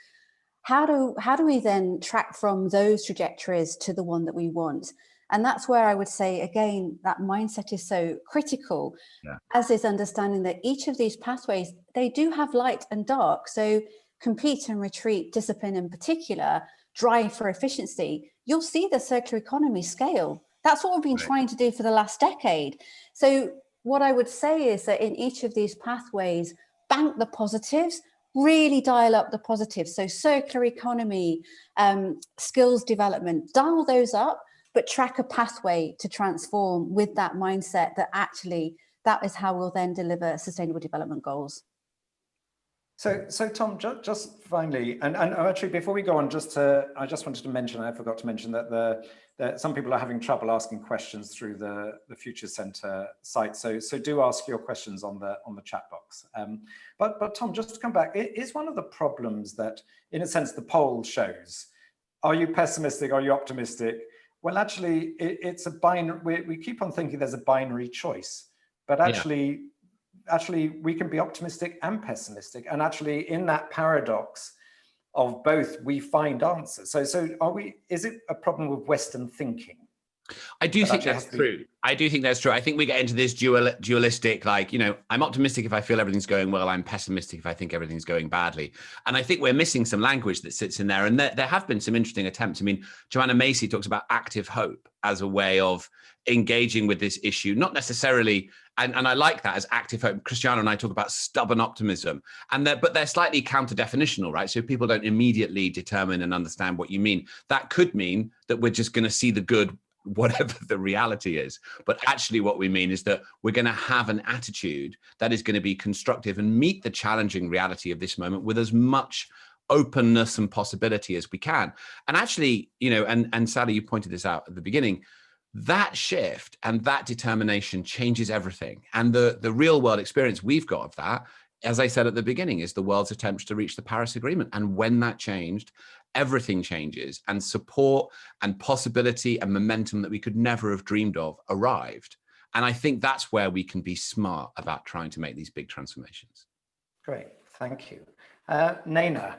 how do we then track from those trajectories to the one that we want? And that's where I would say, again, that mindset is so critical, as is understanding that each of these pathways, they do have light and dark. So compete and retreat, discipline in particular, drive for efficiency, you'll see the circular economy scale. That's what we've been trying to do for the last decade. So what I would say is that in each of these pathways, bank the positives, really dial up the positives. So circular economy, skills development, dial those up, but track a pathway to transform with that mindset that actually that is how we'll then deliver sustainable development goals. So Tom, just finally, and actually before we go on, I just wanted to mention, I forgot to mention that some people are having trouble asking questions through the Future Centre site. So do ask your questions on the chat box. But Tom, just to come back, it is one of the problems that, in a sense, the poll shows. Are you pessimistic? Are you optimistic? Well, actually, it's a binary. We keep on thinking there's a binary choice, but actually we can be optimistic and pessimistic, and actually in that paradox of both we find answers. So is it a problem with Western thinking? I do think that's true. I do think that's true. I think we get into this dualistic, like, I'm optimistic if I feel everything's going well, I'm pessimistic if I think everything's going badly. And I think we're missing some language that sits in there. And there have been some interesting attempts. I mean, Joanna Macy talks about active hope as a way of engaging with this issue, not necessarily, and I like that as active hope. Christiana and I talk about stubborn optimism, but they're slightly counter-definitional, right? So people don't immediately determine and understand what you mean. That could mean that we're just going to see the good, whatever the reality is. But actually what we mean is that we're going to have an attitude that is going to be constructive and meet the challenging reality of this moment with as much openness and possibility as we can. And actually, and Sally, you pointed this out at the beginning, that shift and that determination changes everything. And the real world experience we've got of that, as I said at the beginning, is the world's attempts to reach the Paris Agreement. And when that changed, everything changes, and support and possibility and momentum that we could never have dreamed of arrived. And I think that's where we can be smart about trying to make these big transformations. Great, thank you. Naina,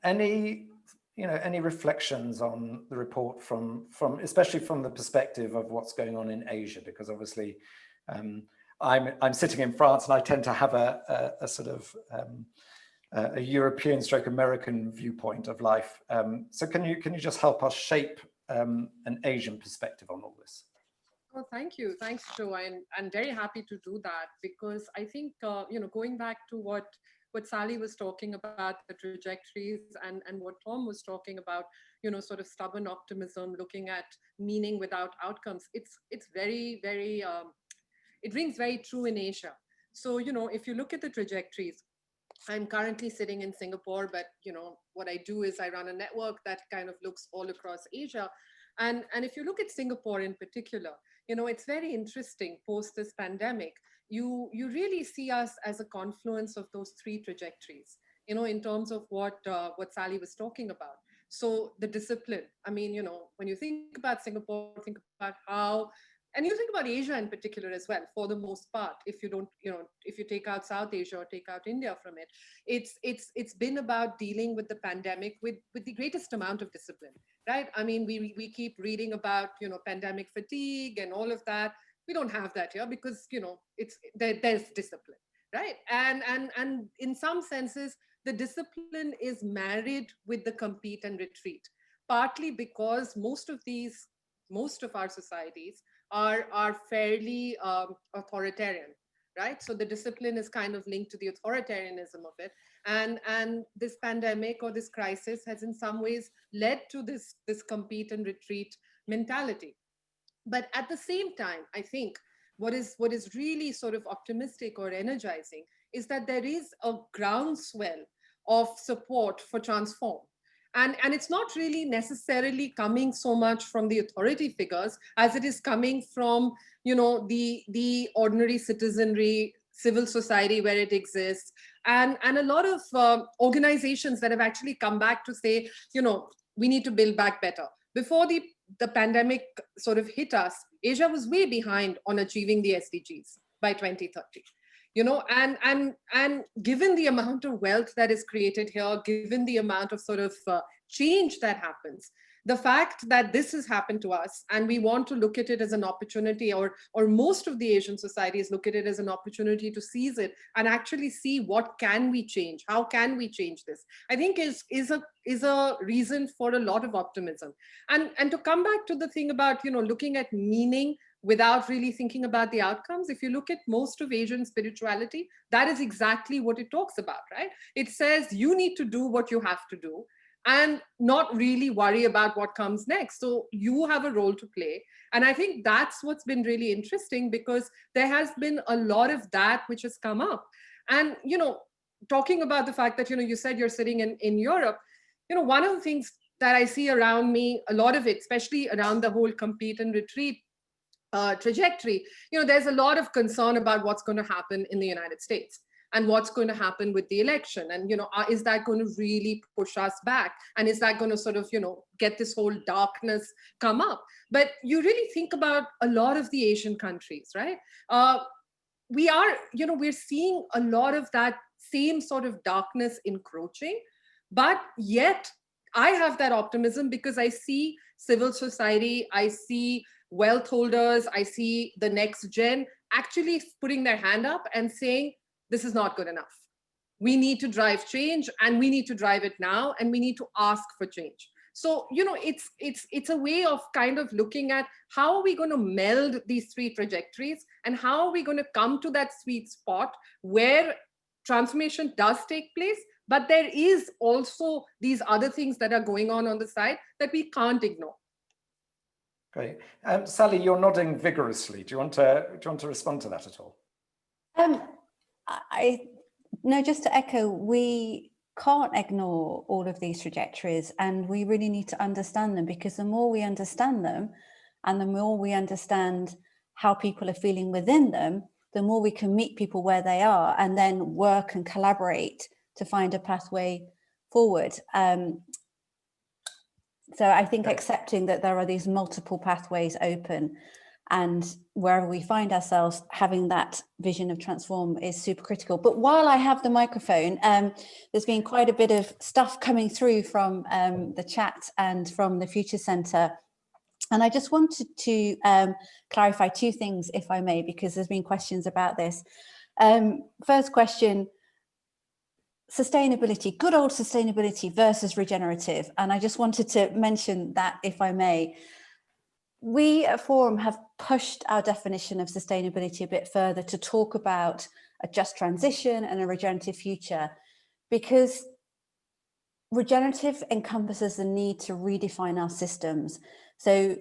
any reflections on the report from especially from the perspective of what's going on in Asia? Because obviously I'm sitting in France and I tend to have a sort of a European / American viewpoint of life. So can you just help us shape an Asian perspective on all this? Oh, thank you. Thanks, Jo. I'm very happy to do that, because I think, going back to what Sally was talking about, the trajectories, and what Tom was talking about, sort of stubborn optimism, looking at meaning without outcomes. It's very, very, it rings very true in Asia. So, if you look at the trajectories, I'm currently sitting in Singapore, but what I do is I run a network that kind of looks all across Asia. And if you look at Singapore in particular, it's very interesting post this pandemic. You really see us as a confluence of those three trajectories, in terms of what Sally was talking about. So the discipline, I mean, when you think about Singapore, think about how, and you think about Asia in particular as well, for the most part, if you don't, if you take out South Asia or take out India from it, it's been about dealing with the pandemic with the greatest amount of discipline, right? I mean, we keep reading about, pandemic fatigue and all of that. We don't have that here because, there's discipline, right? And in some senses, the discipline is married with the compete and retreat, partly because most of our societies are fairly authoritarian, right? So the discipline is kind of linked to the authoritarianism of it. And this pandemic or this crisis has in some ways led to this compete and retreat mentality. But at the same time, I think what is really sort of optimistic or energizing is that there is a groundswell of support for transform. And it's not really necessarily coming so much from the authority figures as it is coming from, the ordinary citizenry, civil society where it exists, and a lot of organizations that have actually come back to say, we need to build back better. Before the pandemic sort of hit us, Asia was way behind on achieving the SDGs by 2030. And given the amount of wealth that is created here, given the amount of sort of change that happens, the fact that this has happened to us and we want to look at it as an opportunity, or most of the Asian societies look at it as an opportunity to seize it and actually see what can we change, how can we change this, I think is a reason for a lot of optimism. And to come back to the thing about, looking at meaning without really thinking about the outcomes, if you look at most of Asian spirituality, that is exactly what it talks about, right? It says you need to do what you have to do and not really worry about what comes next. So you have a role to play. And I think that's what's been really interesting, because there has been a lot of that which has come up. And, talking about the fact that, you said you're sitting in Europe, one of the things that I see around me, a lot of it, especially around the whole compete and retreat trajectory, there's a lot of concern about what's going to happen in the United States and what's going to happen with the election. And, is that going to really push us back? And is that going to sort of, get this whole darkness come up? But you really think about a lot of the Asian countries, right? We're seeing a lot of that same sort of darkness encroaching, but yet I have that optimism because I see civil society, I see wealth holders, I see the next gen actually putting their hand up and saying, this is not good enough. We need to drive change, and we need to drive it now, and we need to ask for change. So, it's a way of kind of looking at how are we going to meld these three trajectories, and how are we going to come to that sweet spot where transformation does take place, but there is also these other things that are going on the side that we can't ignore. Great. Sally, you're nodding vigorously. Do you want to respond to that at all? No, just to echo, we can't ignore all of these trajectories, and we really need to understand them, because the more we understand them and the more we understand how people are feeling within them, the more we can meet people where they are and then work and collaborate to find a pathway forward. So I think accepting that there are these multiple pathways open, and wherever we find ourselves, having that vision of transform is super critical. But while I have the microphone, there's been quite a bit of stuff coming through from the chat and from the Future Centre. And I just wanted to clarify two things, if I may, because there's been questions about this. First question, sustainability, good old sustainability versus regenerative. And I just wanted to mention that, if I may. We at Forum have pushed our definition of sustainability a bit further to talk about a just transition and a regenerative future, because regenerative encompasses the need to redefine our systems. So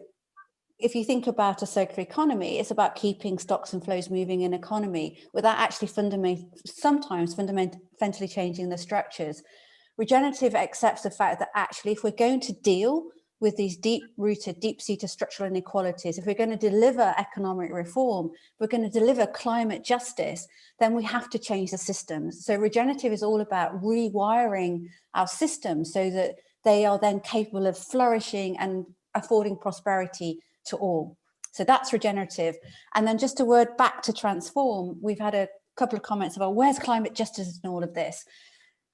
if you think about a circular economy, it's about keeping stocks and flows moving in economy without actually sometimes fundamentally changing the structures. Regenerative accepts the fact that actually, if we're going to deal with these deep-rooted, deep-seated structural inequalities, if we're going to deliver economic reform, if we're going to deliver climate justice, then we have to change the systems. So regenerative is all about rewiring our systems so that they are then capable of flourishing and affording prosperity to all. So that's regenerative. And then just a word back to transform, we've had a couple of comments about where's climate justice in all of this?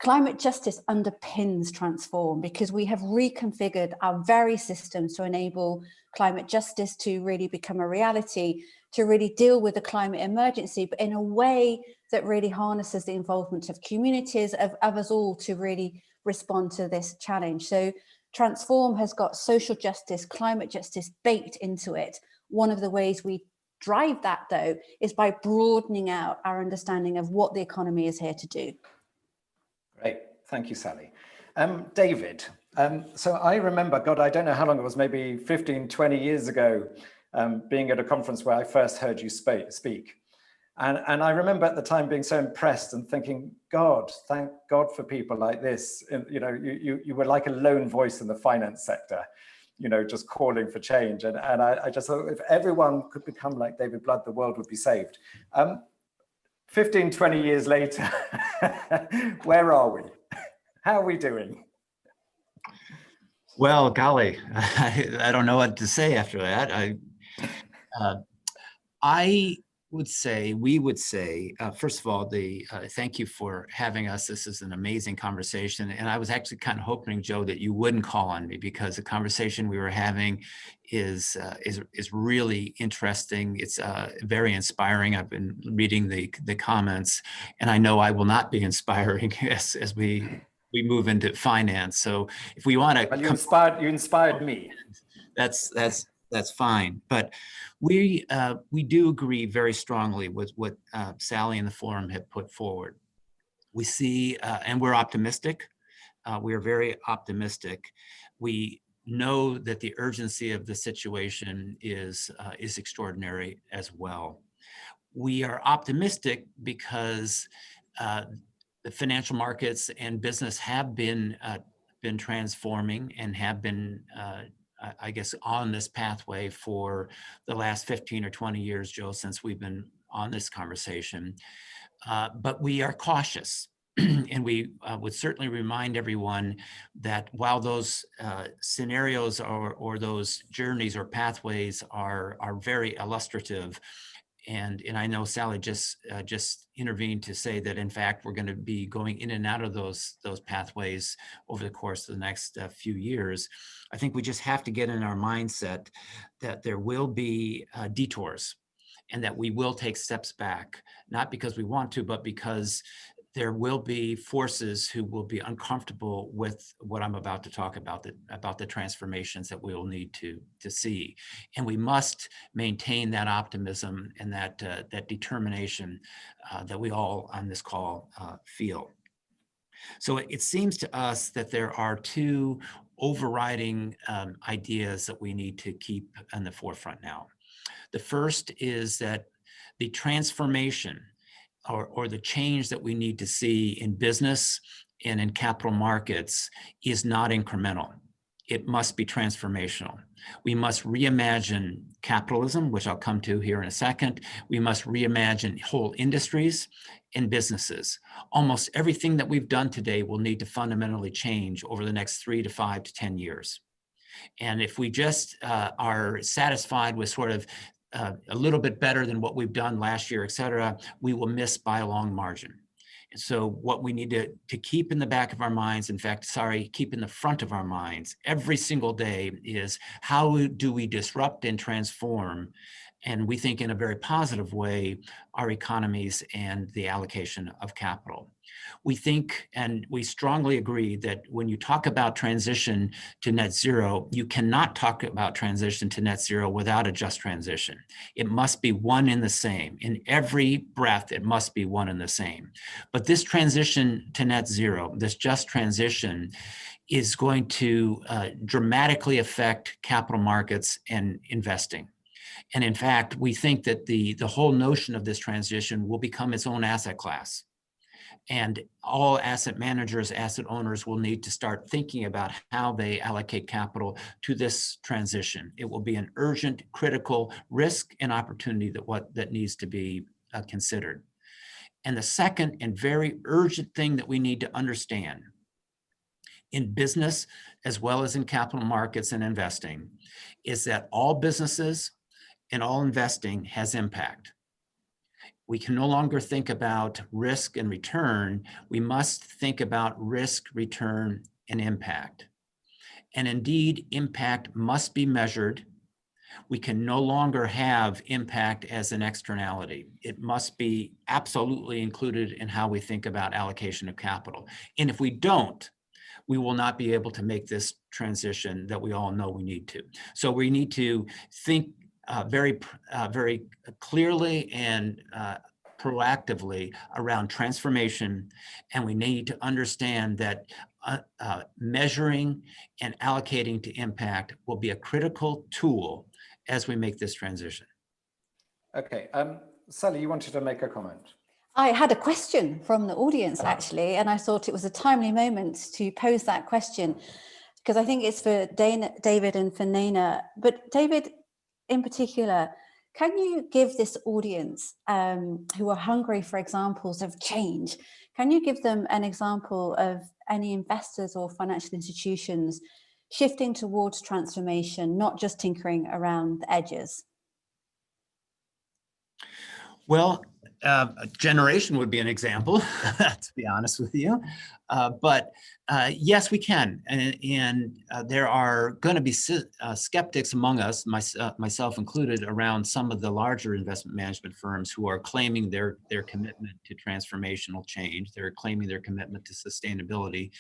Climate justice underpins transform because we have reconfigured our very systems to enable climate justice to really become a reality, to really deal with the climate emergency, but in a way that really harnesses the involvement of communities, of us all to really respond to this challenge. So transform has got social justice, climate justice baked into it. One of the ways we drive that, though, is by broadening out our understanding of what the economy is here to do. Great, thank you, Sally. David, so I remember, God, I don't know how long it was, maybe 15, 20 years ago, being at a conference where I first heard you speak. And I remember at the time being so impressed and thinking, God, thank God for people like this. And, you know, you were like a lone voice in the finance sector, you know, just calling for change. And I just thought if everyone could become like David Blood, the world would be saved. 15, 20 years later, where are we? How are we doing? Well, golly, I don't know what to say after that. I would say, we would say, first of all, thank you for having us. This is an amazing conversation. And I was actually kind of hoping, Jo, that you wouldn't call on me because the conversation we were having is really interesting. It's very inspiring. I've been reading the comments, and I know I will not be inspiring as we move into finance. So if we want to, well, you inspired me. That's fine. But we do agree very strongly with what Sally and the forum have put forward. We see, and we're optimistic. We are very optimistic. We know that the urgency of the situation is extraordinary as well. We are optimistic because the financial markets and business have been transforming and have been, I guess, on this pathway for the last 15 or 20 years, Jo, since we've been on this conversation. But we are cautious. And we would certainly remind everyone that while those scenarios or those journeys or pathways are very illustrative, and I know Sally just intervened to say that in fact we're going to be going in and out of those pathways over the course of the next few years. I think we just have to get in our mindset that there will be detours, and that we will take steps back, not because we want to, but because there will be forces who will be uncomfortable with what I'm about to talk about, the transformations that we will need to see. And we must maintain that optimism and that determination that we all on this call feel. So it seems to us that there are two overriding ideas that we need to keep in the forefront now. The first is that the transformation or the change that we need to see in business and in capital markets is not incremental. It must be transformational. We must reimagine capitalism, which I'll come to here in a second. We must reimagine whole industries and businesses. Almost everything that we've done today will need to fundamentally change over the next 3 to 5 to 10 years. And if we just are satisfied with sort of a little bit better than what we've done last year, et cetera, we will miss by a long margin. And so what we need to keep in the back of our minds, keep in the front of our minds every single day is how do we disrupt and transform, and we think in a very positive way, our economies and the allocation of capital. We think, and we strongly agree, that when you talk about transition to net zero, you cannot talk about transition to net zero without a just transition. It must be one and the same. In every breath, it must be one and the same. But this transition to net zero, this just transition, is going to dramatically affect capital markets and investing. And in fact, we think that the whole notion of this transition will become its own asset class. And all asset managers, asset owners will need to start thinking about how they allocate capital to this transition. It will be an urgent, critical risk and opportunity that needs to be considered. And the second and very urgent thing that we need to understand in business, as well as in capital markets and investing, is that all businesses and all investing has impact. We can no longer think about risk and return. We must think about risk, return, and impact. And indeed, impact must be measured. We can no longer have impact as an externality. It must be absolutely included in how we think about allocation of capital. And if we don't, we will not be able to make this transition that we all know we need to. So we need to think very clearly and proactively around transformation, and we need to understand that measuring and allocating to impact will be a critical tool as we make this transition. Okay, Sally, you wanted to make a comment. I had a question from the audience actually, and I thought it was a timely moment to pose that question because I think it's for David and for Naina. But David, in particular, can you give this audience who are hungry for examples of change, can you give them an example of any investors or financial institutions shifting towards transformation, not just tinkering around the edges? Well, generation would be an example, to be honest with you. But yes, we can. And there are going to be skeptics among us, myself included, around some of the larger investment management firms who are claiming their commitment to transformational change. They're claiming their commitment to sustainability.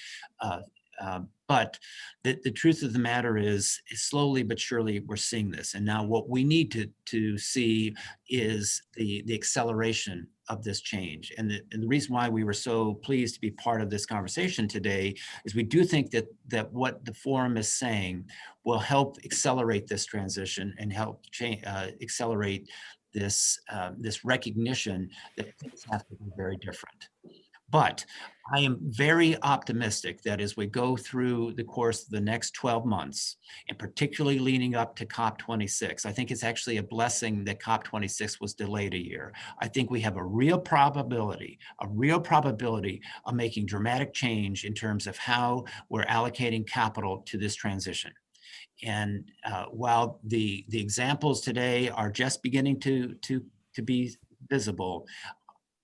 But the truth of the matter is slowly but surely we're seeing this. And now what we need to see is the acceleration of this change. And the reason why we were so pleased to be part of this conversation today is we do think that what the forum is saying will help accelerate this transition and help accelerate this recognition that things have to be very different. But I am very optimistic that as we go through the course of the next 12 months, and particularly leading up to COP26, I think it's actually a blessing that COP26 was delayed a year. I think we have a real probability of making dramatic change in terms of how we're allocating capital to this transition. And while the examples today are just beginning to be visible,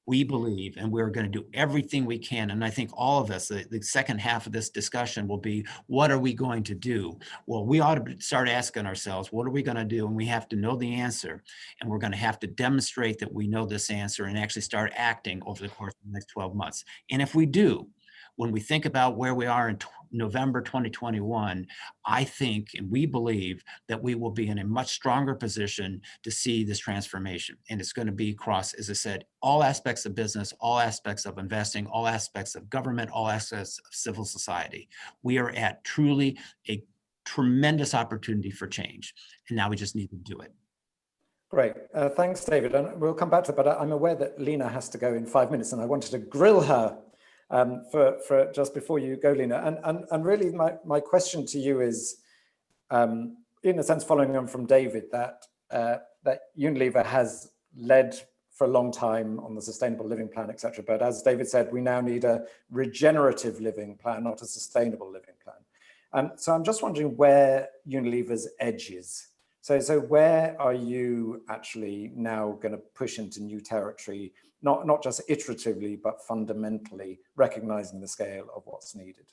we believe, and we're going to do everything we can. And I think all of us, the second half of this discussion will be, what are we going to do? Well, we ought to start asking ourselves, what are we going to do? And we have to know the answer. And we're going to have to demonstrate that we know this answer and actually start acting over the course of the next 12 months. And if we do, when we think about where we are in November 2021, I think, and we believe, that we will be in a much stronger position to see this transformation. And it's going to be across, as I said, all aspects of business, all aspects of investing, all aspects of government, all aspects of civil society. We are at truly a tremendous opportunity for change. And now we just need to do it. Great. Thanks, David. And we'll come back to it, but I'm aware that Lena has to go in 5 minutes, and I wanted to grill her for just before you go, Lena. And really my question to you is, in a sense, following on from David, that Unilever has led for a long time on the sustainable living plan, et cetera. But as David said, we now need a regenerative living plan, not a sustainable living plan. So I'm just wondering where Unilever's edge is. So where are you actually now going to push into new territory, not just iteratively, but fundamentally recognizing the scale of what's needed?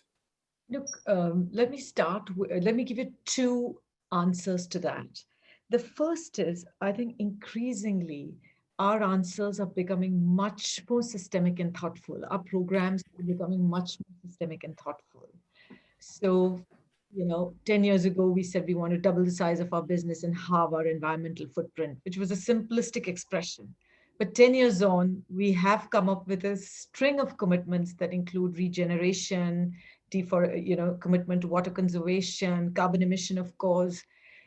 Look, let me give you two answers to that. The first is, I think increasingly our answers are becoming much more systemic and thoughtful. Our programs are becoming much more systemic and thoughtful. So, 10 years ago, we said we want to double the size of our business and halve our environmental footprint, which was a simplistic expression. But 10 years on, we have come up with a string of commitments that include regeneration, commitment to water conservation, carbon emission, of course,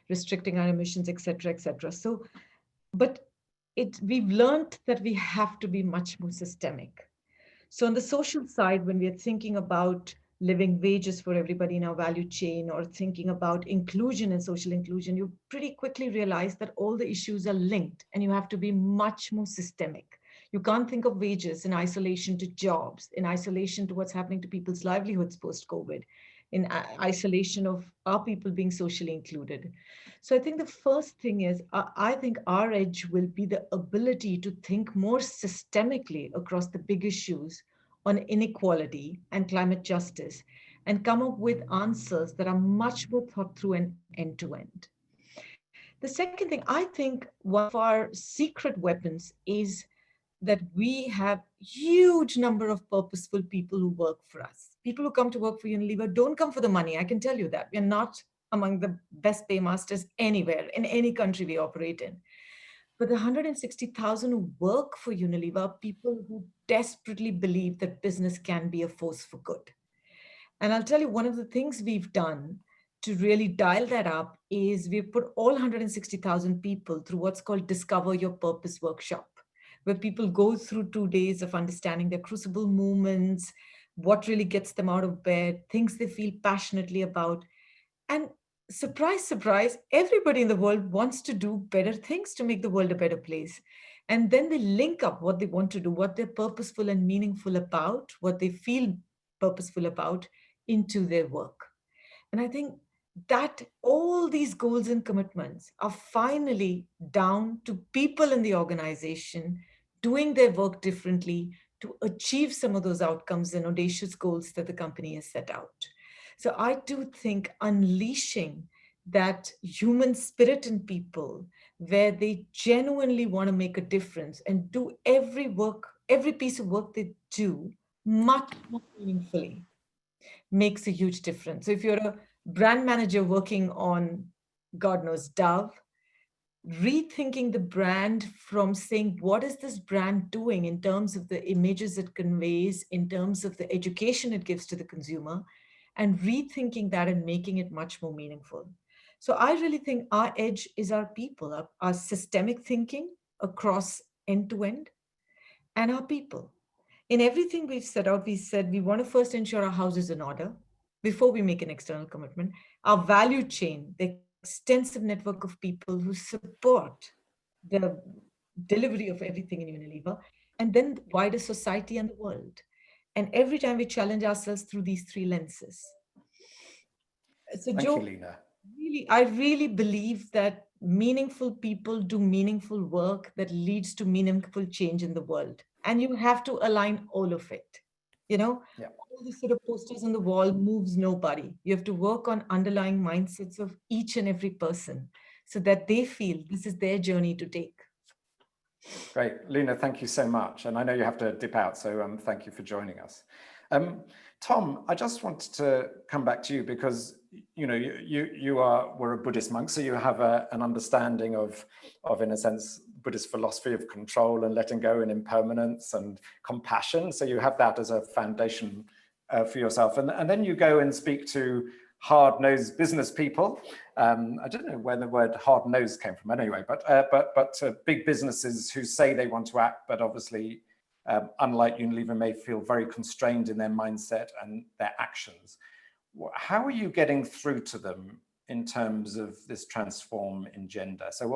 restricting our emissions, et cetera. So, but we've learned that we have to be much more systemic. So on the social side, when we are thinking about living wages for everybody in our value chain, or thinking about inclusion and social inclusion, you pretty quickly realize that all the issues are linked and you have to be much more systemic. You can't think of wages in isolation to jobs, in isolation to what's happening to people's livelihoods post-COVID, in isolation of our people being socially included. So I think the first thing is, I think our edge will be the ability to think more systemically across the big issues on inequality and climate justice, and come up with answers that are much more thought through and end to end. The second thing, I think one of our secret weapons is that we have huge number of purposeful people who work for us. People who come to work for Unilever don't come for the money. I can tell you that. We're not among the best paymasters anywhere in any country we operate in. But the 160,000 who work for Unilever are people who desperately believe that business can be a force for good. And I'll tell you, one of the things we've done to really dial that up is we've put all 160,000 people through what's called Discover Your Purpose workshop, where people go through 2 days of understanding their crucible moments, what really gets them out of bed, things they feel passionately about. And surprise, surprise, everybody in the world wants to do better things to make the world a better place. And then they link up what they want to do, what they're purposeful and meaningful about, what they feel purposeful about, into their work. And I think that all these goals and commitments are finally down to people in the organization doing their work differently to achieve some of those outcomes and audacious goals that the company has set out. So I do think unleashing that human spirit in people, where they genuinely want to make a difference and do every piece of work they do much more meaningfully, makes a huge difference. So if you're a brand manager working on, God knows, Dove, rethinking the brand from saying, what is this brand doing in terms of the images it conveys, in terms of the education it gives to the consumer, and rethinking that and making it much more meaningful. So I really think our edge is our people, our systemic thinking across end to end, and our people. In everything we've set out, we said we want to first ensure our house is in order before we make an external commitment. Our value chain, the extensive network of people who support the delivery of everything in Unilever, and then the wider society and the world. And every time we challenge ourselves through these three lenses. So Thank Jo, you, Lina. I really believe that meaningful people do meaningful work that leads to meaningful change in the world. And you have to align all of it. All the sort of posters on the wall moves nobody. You have to work on underlying mindsets of each and every person so that they feel this is their journey to take. Great. Lina, thank you so much. And I know you have to dip out, so thank you for joining us. Tom, I just wanted to come back to you because you were a Buddhist monk, so you have an understanding of, in a sense, Buddhist philosophy of control and letting go and impermanence and compassion. So you have that as a foundation for yourself. And then you go and speak to hard-nosed business people. I don't know where the word hard-nosed came from anyway, but big businesses who say they want to act, but obviously, unlike Unilever, may feel very constrained in their mindset and their actions. How are you getting through to them in terms of this transform in gender? So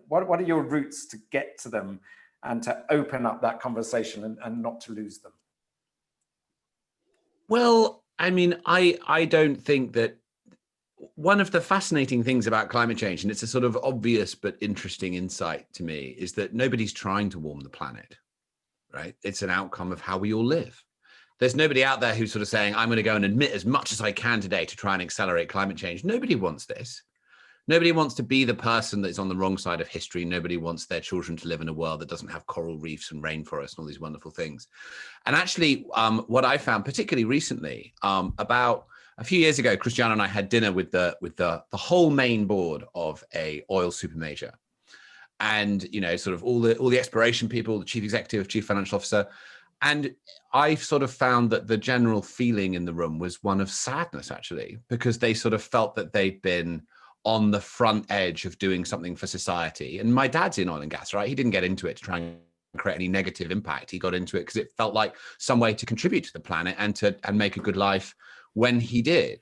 what are your routes to get to them and to open up that conversation and not to lose them? Well, I mean, I don't think that one of the fascinating things about climate change, and it's a sort of obvious but interesting insight to me, is that nobody's trying to warm the planet, right? It's an outcome of how we all live. There's nobody out there who's sort of saying, I'm going to go and admit as much as I can today to try and accelerate climate change. Nobody wants this. Nobody wants to be the person that's on the wrong side of history. Nobody wants their children to live in a world that doesn't have coral reefs and rainforests and all these wonderful things. And actually, what I found particularly recently, about a few years ago, Christiana and I had dinner with the whole main board of a oil super major. And, sort of all the exploration people, the chief executive, chief financial officer. And I sort of found that the general feeling in the room was one of sadness, actually, because they sort of felt that they'd been on the front edge of doing something for society. And my dad's in oil and gas, right? He didn't get into it to try and create any negative impact. He got into it because it felt like some way to contribute to the planet and make a good life when he did.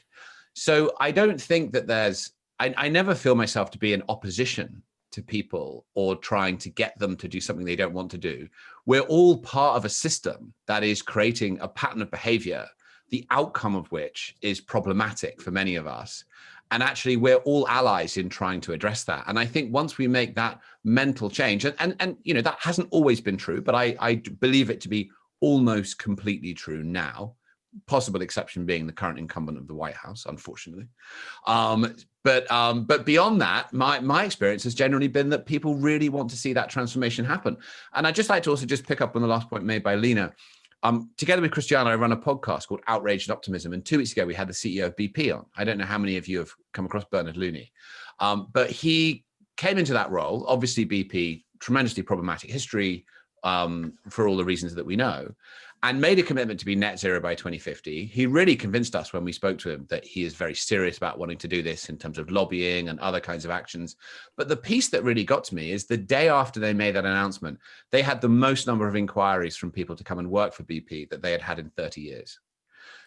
So I don't think that I never feel myself to be in opposition to people or trying to get them to do something they don't want to do. We're all part of a system that is creating a pattern of behavior, the outcome of which is problematic for many of us. And actually, we're all allies in trying to address that. And I think once we make that mental change, and you know, that hasn't always been true, but I believe it to be almost completely true now, possible exception being the current incumbent of the White House, unfortunately. But beyond that, my experience has generally been that people really want to see that transformation happen. And I'd just like to also just pick up on the last point made by Lena. Together with Christiana, I run a podcast called Outrage and Optimism. And 2 weeks ago, we had the CEO of BP on. I don't know how many of you have come across Bernard Looney, but he came into that role. Obviously, BP, tremendously problematic history for all the reasons that we know, and made a commitment to be net zero by 2050. He really convinced us when we spoke to him that he is very serious about wanting to do this in terms of lobbying and other kinds of actions. But the piece that really got to me is the day after they made that announcement, they had the most number of inquiries from people to come and work for BP that they had had in 30 years.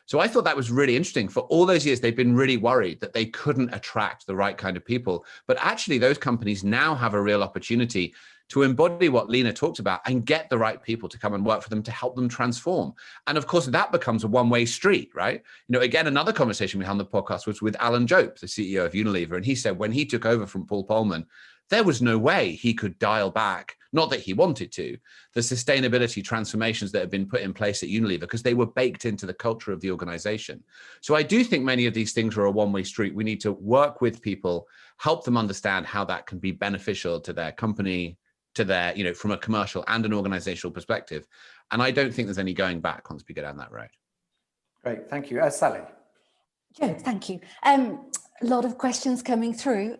So I thought that was really interesting. For all those years, they've been really worried that they couldn't attract the right kind of people. But actually, those companies now have a real opportunity to embody what Lena talked about and get the right people to come and work for them to help them transform. And of course, that becomes a one-way street, right? You know, again, another conversation we had on the podcast was with Alan Jope, the CEO of Unilever. And he said when he took over from Paul Polman, there was no way he could dial back, not that he wanted to, the sustainability transformations that have been put in place at Unilever because they were baked into the culture of the organization. So I do think many of these things are a one-way street. We need to work with people, help them understand how that can be beneficial to their company, to their, you know, from a commercial and an organizational perspective. And I don't think there's any going back once we go down that road. Great, thank you. Sally. Jo, thank you. A lot of questions coming through,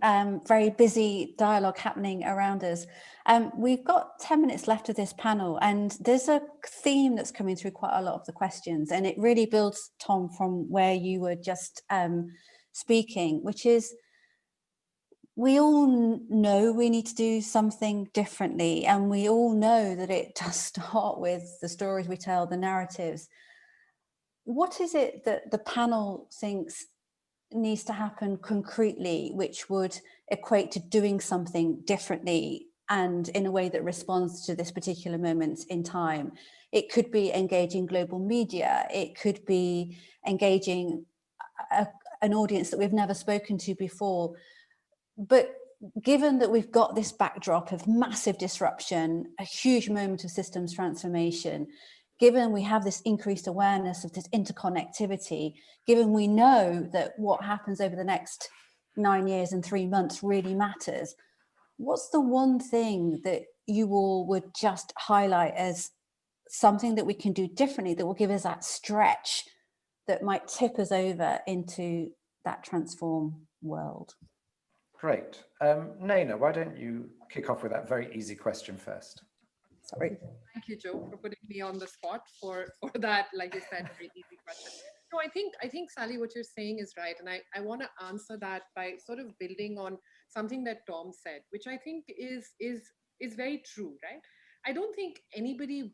very busy dialogue happening around us. We've got 10 minutes left of this panel, and there's a theme that's coming through quite a lot of the questions, and it really builds, Tom, from where you were just speaking, which is we all know we need to do something differently, and we all know that it does start with the stories we tell, the narratives. What is it that the panel thinks needs to happen concretely, which would equate to doing something differently and in a way that responds to this particular moment in time? It could be engaging global media. It could be engaging an audience that we've never spoken to before. But given that we've got this backdrop of massive disruption, a huge moment of systems transformation, given we have this increased awareness of this interconnectivity, given we know that what happens over the next 9 years and 3 months really matters, what's the one thing that you all would just highlight as something that we can do differently that will give us that stretch that might tip us over into that transform world? Great. Naina, why don't you kick off with that very easy question first? Sorry. Thank you, Jo, for putting me on the spot for that, like you said, very easy question. No, I think, Sally, what you're saying is right. And I want to answer that by sort of building on something that Tom said, which I think is very true, right? I don't think anybody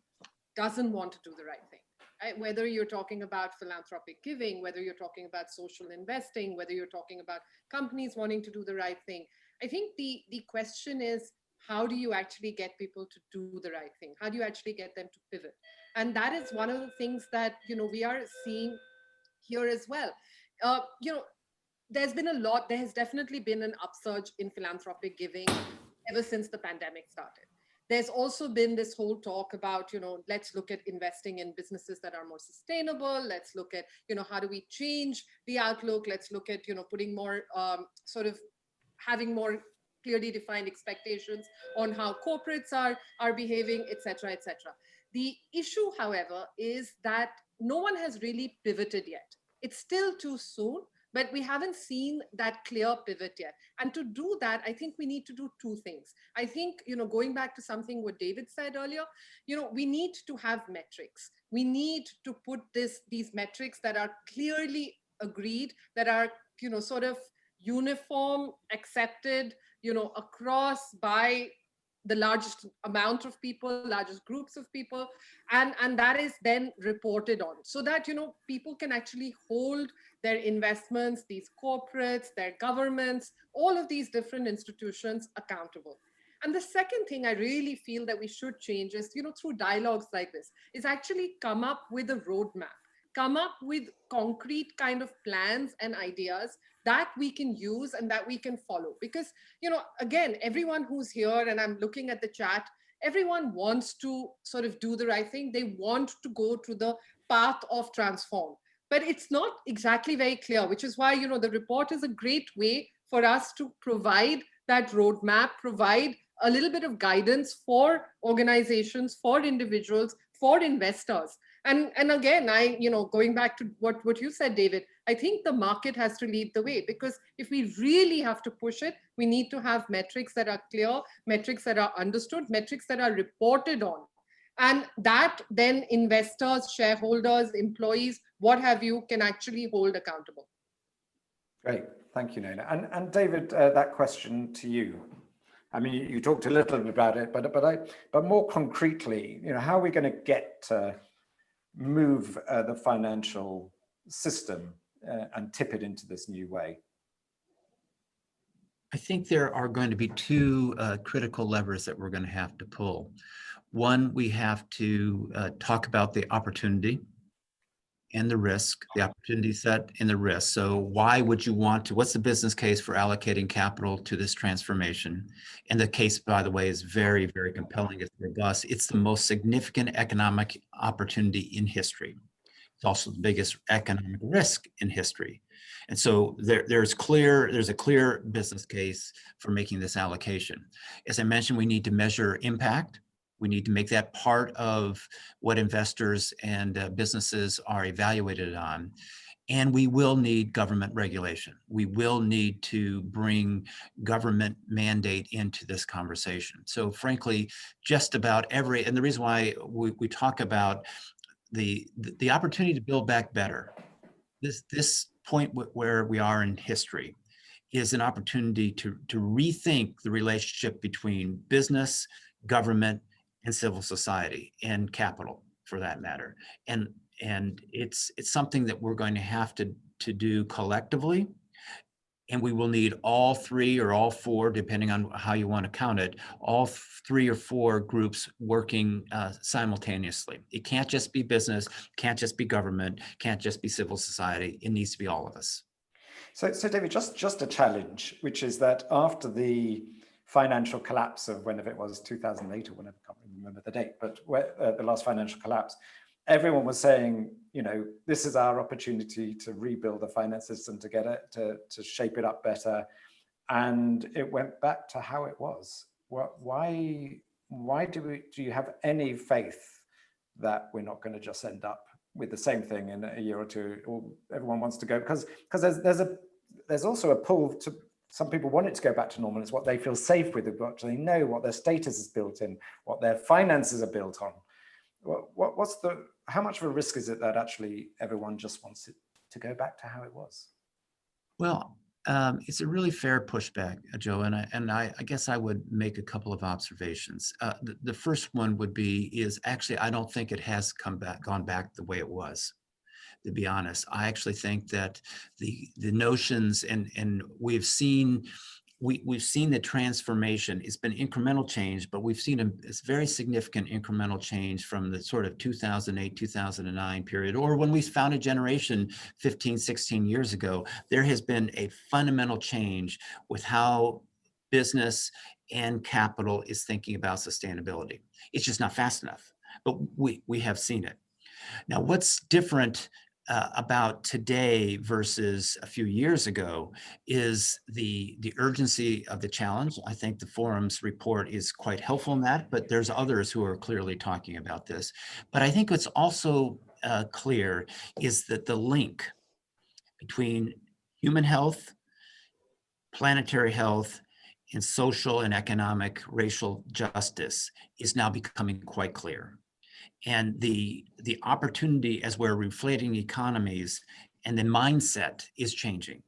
doesn't want to do the right thing. Right? Whether you're talking about philanthropic giving, whether you're talking about social investing, whether you're talking about companies wanting to do the right thing. I think the question is, how do you actually get people to do the right thing? How do you actually get them to pivot? And that is one of the things that, you know, we are seeing here as well. You know, there's been a lot, there has definitely been an upsurge in philanthropic giving ever since the pandemic started. There's also been this whole talk about, you know, let's look at investing in businesses that are more sustainable. Let's look at, you know, how do we change the outlook? Let's look at, you know, putting more sort of having more clearly defined expectations on how corporates are behaving, et cetera, et cetera. The issue, however, is that no one has really pivoted yet. It's still too soon but we haven't seen that clear pivot yet. And to do that, I think we need to do two things. I think, going back to something what David said earlier, we need to have metrics. We need to put these metrics that are clearly agreed, that are, sort of uniform, accepted, across by the largest amount of people, largest groups of people, and that is then reported on, so that people can actually hold their investments, these corporates, their governments, all of these different institutions accountable. And the second thing I really feel that we should change is, through dialogues like this, is actually come up with a roadmap, come up with concrete kind of plans and ideas that we can use and that we can follow. Because, again, everyone who's here, and I'm looking at the chat, everyone wants to sort of do the right thing. They want to go to the path of transform. But it's not exactly very clear, which is why, the report is a great way for us to provide that roadmap, provide a little bit of guidance for organizations, for individuals, for investors. And again, going back to what you said, David, I think the market has to lead the way, because if we really have to push it, we need to have metrics that are clear, metrics that are understood, metrics that are reported on. And that then investors, shareholders, employees, what have you, can actually hold accountable. Great, thank you, Naina. And David, that question to you. I mean, you talked a little bit about it, but more concretely, how are we going to get to move the financial system and tip it into this new way? I think there are going to be two critical levers that we're going to have to pull. One, we have to talk about the opportunity and the risk, the opportunity set and the risk. So why would you want to, what's the business case for allocating capital to this transformation? And the case, by the way, is very, very compelling. It's robust. It's the most significant economic opportunity in history. It's also the biggest economic risk in history. And so there's a clear business case for making this allocation. As I mentioned, we need to measure impact. We need to make that part of what investors and businesses are evaluated on. And we will need government regulation. We will need to bring government mandate into this conversation. So frankly, just about every, and the reason why we talk about the opportunity to build back better, this point where we are in history is an opportunity to rethink the relationship between business, government, and civil society, and capital for that matter. And it's something that we're going to have to do collectively. And we will need all three or all four, depending on how you want to count it, all 3 or 4 groups working simultaneously. It can't just be business, can't just be government, can't just be civil society. It needs to be all of us. So David, just a challenge, which is that after the financial collapse of whenever it was, 2008 or whenever, I can't remember the date, but the last financial collapse, everyone was saying, this is our opportunity to rebuild the finance system, to get it, to shape it up better. And it went back to how it was. Why do you have any faith that we're not going to just end up with the same thing in a year or two? Or everyone wants to go, because there's also a pull to, some people want it to go back to normal. It's what they feel safe with, what they know, what their status is built in, what their finances are built on. How much of a risk is it that actually everyone just wants it to go back to how it was? Well, it's a really fair pushback, Joe, and I guess I would make a couple of observations. The first one would be actually I don't think it has gone back the way it was. To be honest, I actually think that the notions and we've seen the transformation. It's been incremental change, but we've seen a very significant incremental change from the sort of 2008, 2009 period, or when we founded Generation 15, 16 years ago. There has been a fundamental change with how business and capital is thinking about sustainability. It's just not fast enough, but we have seen it. Now, what's different about today versus a few years ago is the urgency of the challenge. I think the forum's report is quite helpful in that, but there's others who are clearly talking about this. But I think what's also clear is that the link between human health, planetary health, and social and economic racial justice is now becoming quite clear. And the opportunity as we're reflating economies and the mindset is changing.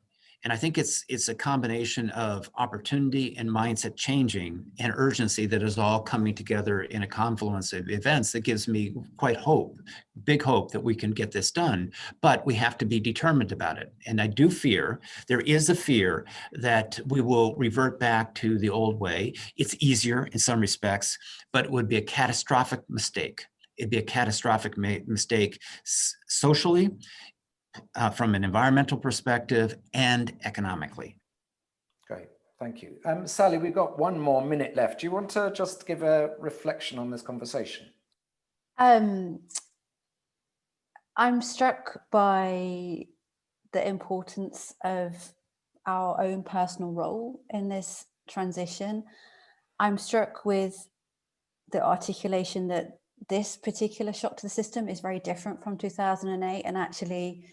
And I think it's a combination of opportunity and mindset changing and urgency that is all coming together in a confluence of events that gives me quite hope, big hope that we can get this done, but we have to be determined about it. And I do fear, there is a fear that we will revert back to the old way. It's easier in some respects, but it would be a catastrophic mistake. It'd be a catastrophic mistake socially, from an environmental perspective, and economically. Great, thank you. Sally, we've got 1 more minute left. Do you want to just give a reflection on this conversation? I'm struck by the importance of our own personal role in this transition. I'm struck with the articulation that this particular shock to the system is very different from 2008. And actually,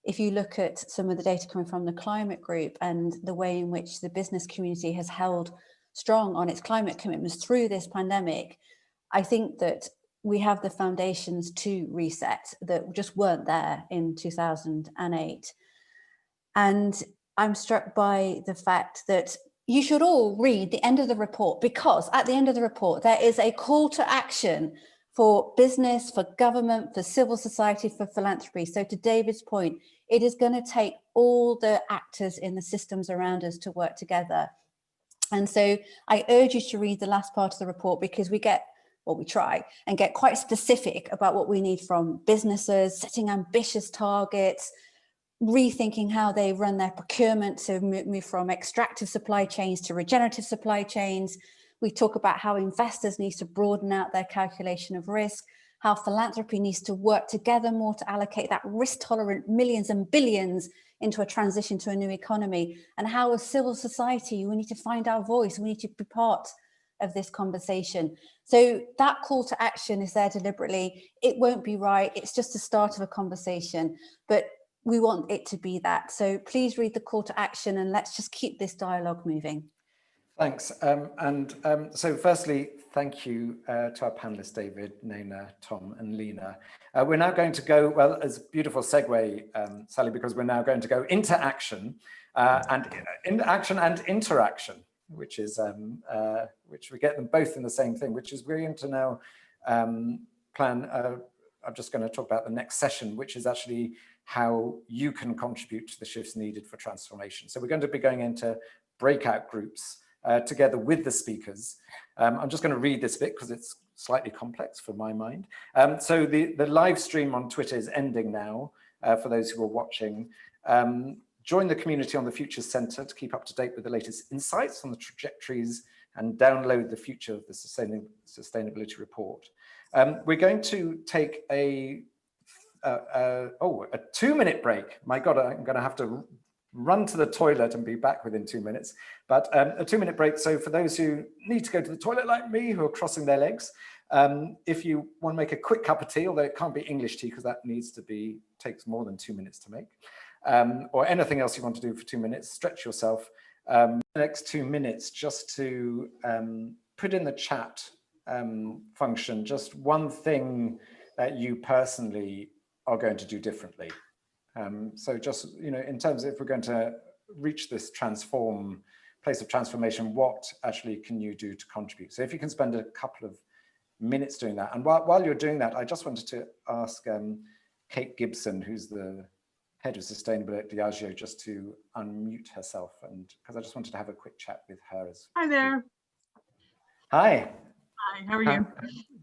if you look at some of the data coming from the climate group and the way in which the business community has held strong on its climate commitments through this pandemic, I think that we have the foundations to reset that just weren't there in 2008. And I'm struck by the fact that you should all read the end of the report, because at the end of the report, there is a call to action for business, for government, for civil society, for philanthropy. So to David's point, it is going to take all the actors in the systems around us to work together. And so I urge you to read the last part of the report, because we try and get quite specific about what we need from businesses, setting ambitious targets, rethinking how they run their procurement to move from extractive supply chains to regenerative supply chains. We talk about how investors need to broaden out their calculation of risk, how philanthropy needs to work together more to allocate that risk-tolerant millions and billions into a transition to a new economy, and how as civil society, we need to find our voice, we need to be part of this conversation. So that call to action is there deliberately. It won't be right, it's just the start of a conversation, but we want it to be that. So please read the call to action and let's just keep this dialogue moving. Thanks. So firstly, thank you to our panelists, David, Naina, Tom, and Lena. We're now going to go, well, as a beautiful segue, Sally, because we're now going to go into action and interaction, which is, which we get them both in the same thing, which is we're going to now plan, I'm just going to talk about the next session, which is actually how you can contribute to the shifts needed for transformation. So we're going to be going into breakout groups together with the speakers. I'm just going to read this bit because it's slightly complex for my mind. So the live stream on Twitter is ending now for those who are watching. Join the community on the Futures Centre to keep up to date with the latest insights on the trajectories and download the Future of the Sustainability Report. We're going to take a 2-minute break. My God, I'm going to have to run to the toilet and be back within 2 minutes, but a 2-minute break. So for those who need to go to the toilet like me, who are crossing their legs, if you want to make a quick cup of tea, although it can't be English tea because that takes more than 2 minutes to make, or anything else you want to do for 2 minutes, stretch yourself. The next 2 minutes just to put in the chat function just one thing that you personally are going to do differently. So just, in terms of if we're going to reach this place of transformation, what actually can you do to contribute? So if you can spend a couple of minutes doing that. And while you're doing that, I just wanted to ask Kate Gibson, who's the head of sustainability at Diageo, just to unmute herself, and because I just wanted to have a quick chat with her. Hi there. Hi. Hi, how are you?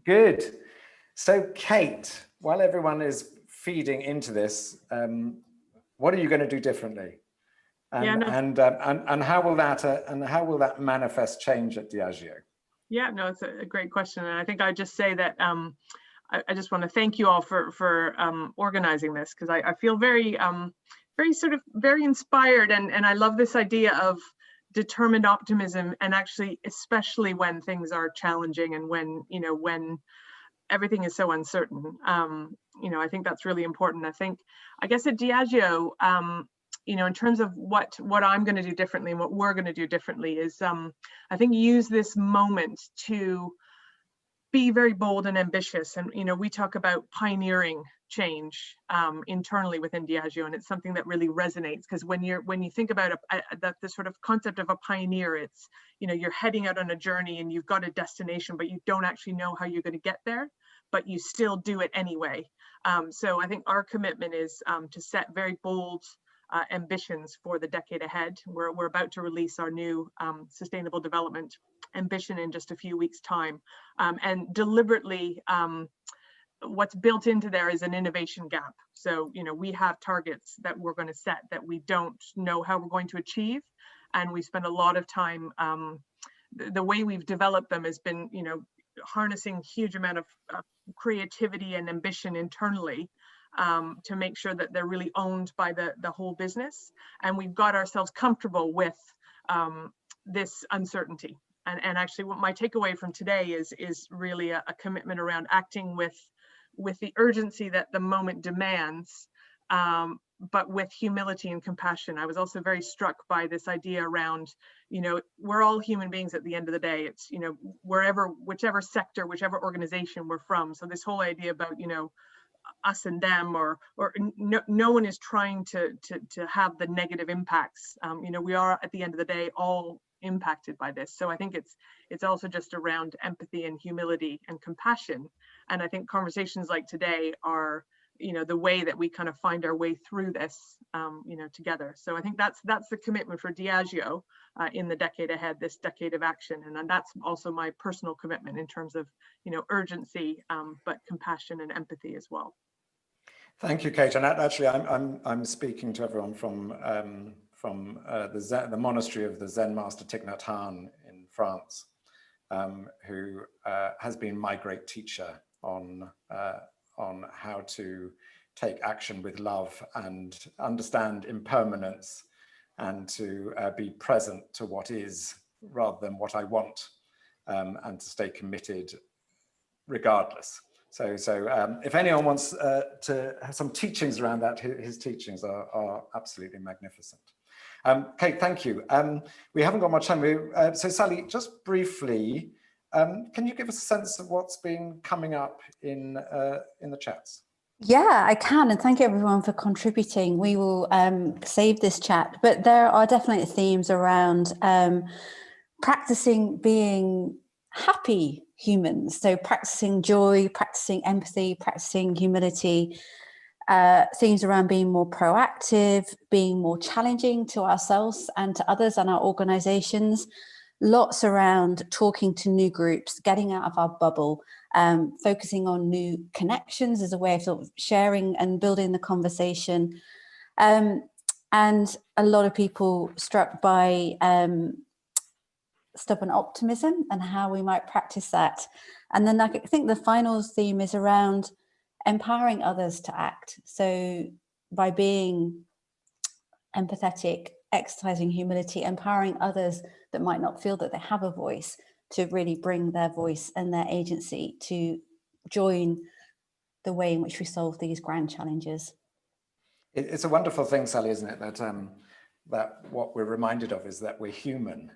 Good. So Kate, while everyone is feeding into this, what are you going to do differently? And how will that manifest change at Diageo? Yeah, no, it's a great question, and I think I'd just say that I just want to thank you all for organizing this, because I feel very inspired, and I love this idea of determined optimism, and actually especially when things are challenging and when everything is so uncertain. I think that's really important. I guess at Diageo, in terms of what I'm going to do differently and what we're going to do differently is, I think, use this moment to be very bold and ambitious. And, we talk about pioneering change internally within Diageo, and it's something that really resonates, because when you think about the sort of concept of a pioneer, it's, you're heading out on a journey and you've got a destination, but you don't actually know how you're going to get there, but you still do it anyway. So I think our commitment is to set very bold ambitions for the decade ahead. We're about to release our new sustainable development ambition in just a few weeks' time, and deliberately what's built into there is an innovation gap. So we have targets that we're going to set that we don't know how we're going to achieve, and we spend a lot of time, the way we've developed them has been harnessing huge amount of creativity and ambition internally, to make sure that they're really owned by the whole business. And we've got ourselves comfortable with this uncertainty. And actually what my takeaway from today is really a commitment around acting with the urgency that the moment demands, but with humility and compassion. I was also very struck by this idea around, we're all human beings at the end of the day. It's, whichever sector, whichever organization we're from. So this whole idea about, us and them, or no one is trying to have the negative impacts. We are at the end of the day all impacted by this. So I think it's also just around empathy and humility and compassion. And I think conversations like today are, the way that we kind of find our way through this, together. So I think that's the commitment for Diageo in the decade ahead, this decade of action. And that's also my personal commitment in terms of, urgency, but compassion and empathy as well. Thank you, Kate. And actually, I'm speaking to everyone from the monastery of the Zen master Thich Nhat Hanh in France, who has been my great teacher on how to take action with love and understand impermanence, and to be present to what is rather than what I want, and to stay committed regardless. So if anyone wants to have some teachings around that, his teachings are absolutely magnificent. Kate, thank you. We haven't got much time. So Sally, just briefly, can you give us a sense of what's been coming up in the chats? Yeah, I can, and thank you everyone for contributing. We will save this chat, but there are definitely themes around practicing being happy humans. So practicing joy, practicing empathy, practicing humility, themes around being more proactive, being more challenging to ourselves and to others and our organizations. Lots around talking to new groups, getting out of our bubble, focusing on new connections as a way of sort of sharing and building the conversation. And a lot of people struck by stubborn optimism and how we might practice that. And then I think the final theme is around empowering others to act. So by being empathetic, exercising humility, empowering others that might not feel that they have a voice to really bring their voice and their agency to join the way in which we solve these grand challenges. It's a wonderful thing, Sally, isn't it? That what we're reminded of is that we're human.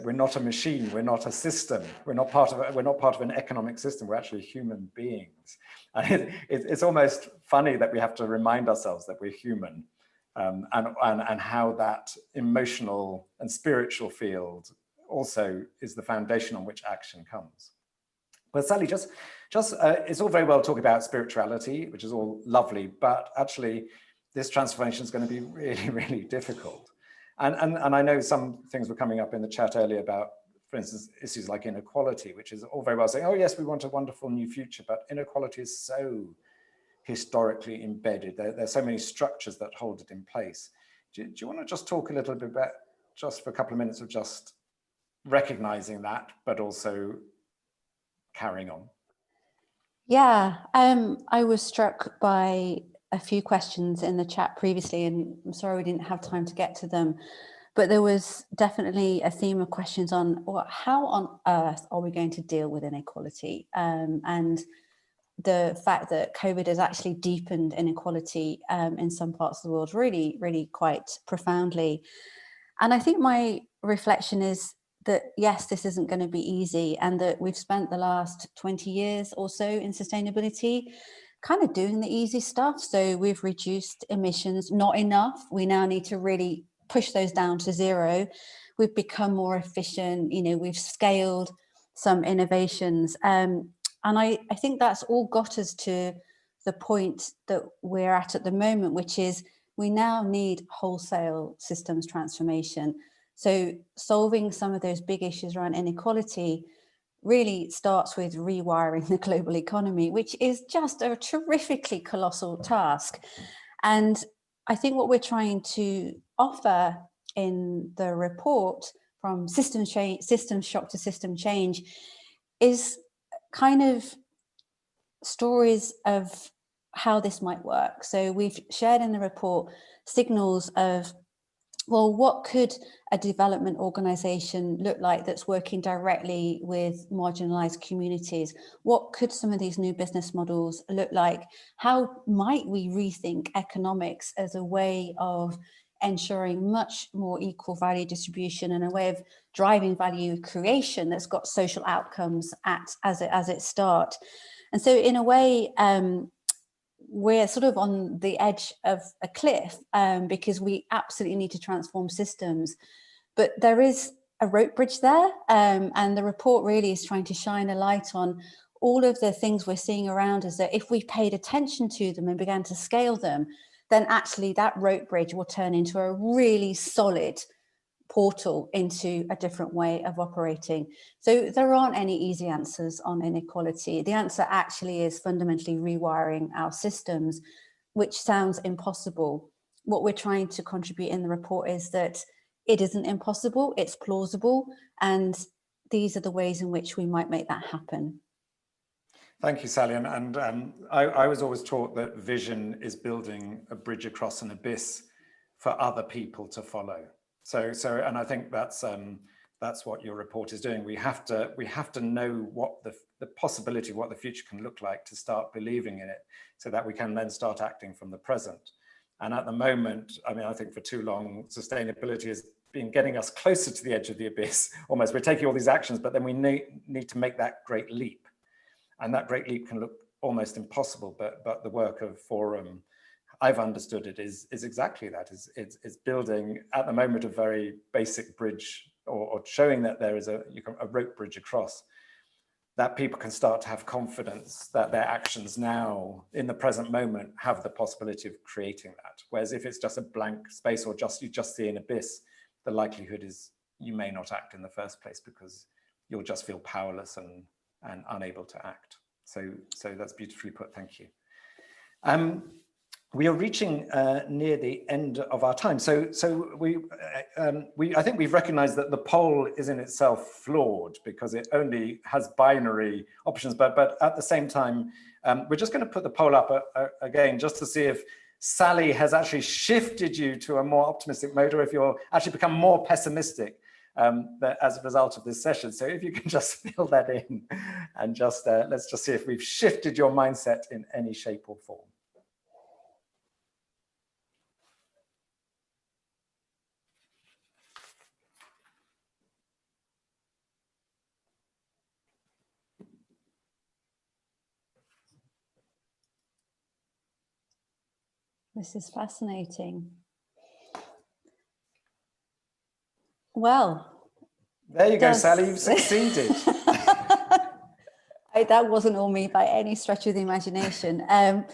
We're not a machine. We're not a system. We're not part of an economic system. We're actually human beings. And it's almost funny that we have to remind ourselves that we're human, and how that emotional and spiritual field also is the foundation on which action comes. But Sally, just it's all very well talking about spirituality, which is all lovely, but actually this transformation is going to be really, really difficult. And I know some things were coming up in the chat earlier about, for instance, issues like inequality, which is all very well saying, oh yes, we want a wonderful new future, but inequality is so historically embedded. There's so many structures that hold it in place. Do you want to just talk a little bit about, just for a couple of minutes, of just recognizing that, but also carrying on? Yeah, I was struck by a few questions in the chat previously, and I'm sorry we didn't have time to get to them, but there was definitely a theme of questions on how on earth are we going to deal with inequality, and the fact that COVID has actually deepened inequality in some parts of the world really, really quite profoundly. And I think my reflection is that, yes, this isn't going to be easy, and that we've spent the last 20 years or so in sustainability kind of doing the easy stuff. So we've reduced emissions, not enough. We now need to really push those down to zero. We've become more efficient, you know, we've scaled some innovations. And I think that's all got us to the point that we're at the moment, which is we now need wholesale systems transformation. So solving some of those big issues around inequality really starts with rewiring the global economy, which is just a terrifically colossal task. And I think what we're trying to offer in the report, from system shock to system change, is kind of stories of how this might work. So we've shared in the report signals of, well, what could a development organization look like that's working directly with marginalized communities? What could some of these new business models look like? How might we rethink economics as a way of ensuring much more equal value distribution and a way of driving value creation that's got social outcomes as its start? And so in a way, we're sort of on the edge of a cliff because we absolutely need to transform systems. But there is a rope bridge there, and the report really is trying to shine a light on all of the things we're seeing around us, that if we paid attention to them and began to scale them, then actually that rope bridge will turn into a really solid portal into a different way of operating. So there aren't any easy answers on inequality. The answer actually is fundamentally rewiring our systems, which sounds impossible. What we're trying to contribute in the report is that it isn't impossible, it's plausible, and these are the ways in which we might make that happen. Thank you, Sally. And I was always taught that vision is building a bridge across an abyss for other people to follow. So, and I think that's what your report is doing. We have to know what the possibility of what the future can look like to start believing in it, so that we can then start acting from the present. And at the moment, I mean, I think for too long, sustainability has been getting us closer to the edge of the abyss. Almost, we're taking all these actions, but then we need to make that great leap, and that great leap can look almost impossible. But the work of Forum, I've understood it, is exactly that. It's building at the moment a very basic bridge, or showing that there is a rope bridge across, that people can start to have confidence that their actions now in the present moment have the possibility of creating that. Whereas if it's just a blank space, or you just see an abyss, the likelihood is you may not act in the first place because you'll just feel powerless and unable to act. So that's beautifully put. Thank you. We are reaching near the end of our time. So I think we've recognized that the poll is in itself flawed because it only has binary options. But at the same time, we're just going to put the poll up again just to see if Sally has actually shifted you to a more optimistic mode, or if you're actually become more pessimistic as a result of this session. So if you can just fill that in, and just let's just see if we've shifted your mindset in any shape or form. This is fascinating. Well, there you go, Sally, you've succeeded. That wasn't all me by any stretch of the imagination. That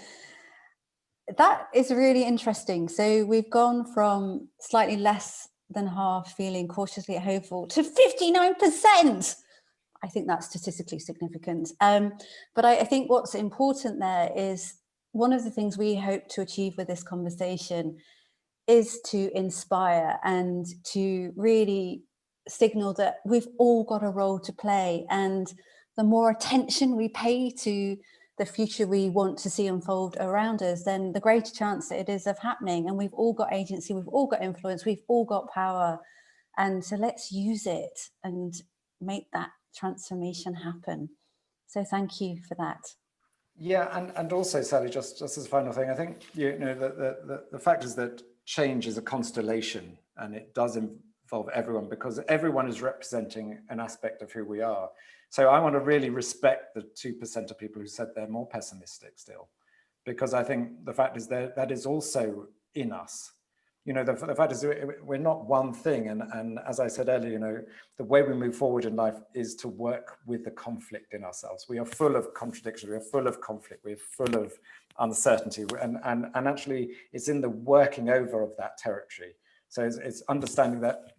is really interesting. So we've gone from slightly less than half feeling cautiously hopeful to 59%. I think that's statistically significant. But I think what's important there is, one of the things we hope to achieve with this conversation is to inspire and to really signal that we've all got a role to play. And the more attention we pay to the future we want to see unfold around us, then the greater chance that it is of happening. And we've all got agency, we've all got influence, we've all got power. And so let's use it and make that transformation happen. So thank you for that. Yeah, and also, Sally, just as a final thing, I think the fact is that change is a constellation, and it does involve everyone, because everyone is representing an aspect of who we are. So I want to really respect the 2% of people who said they're more pessimistic still, because I think the fact is that is also in us. The fact is we're not one thing. And as I said earlier, the way we move forward in life is to work with the conflict in ourselves. We are full of contradiction, we are full of conflict, we're full of uncertainty. And actually it's in the working over of that territory. So it's understanding that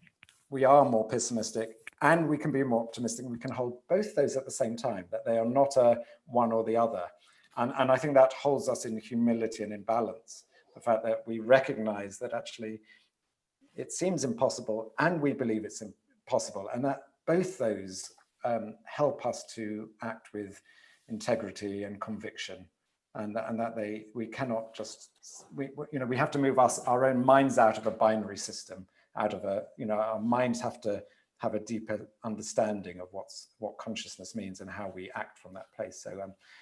we are more pessimistic and we can be more optimistic. We can hold both those at the same time, that they are not a one or the other. And I think that holds us in humility and in balance. The fact that we recognize that actually it seems impossible and we believe it's impossible, and that both those help us to act with integrity and conviction, and that we cannot just, we have to move our own minds out of a binary system, out of our minds have to have a deeper understanding of what consciousness means and how we act from that place.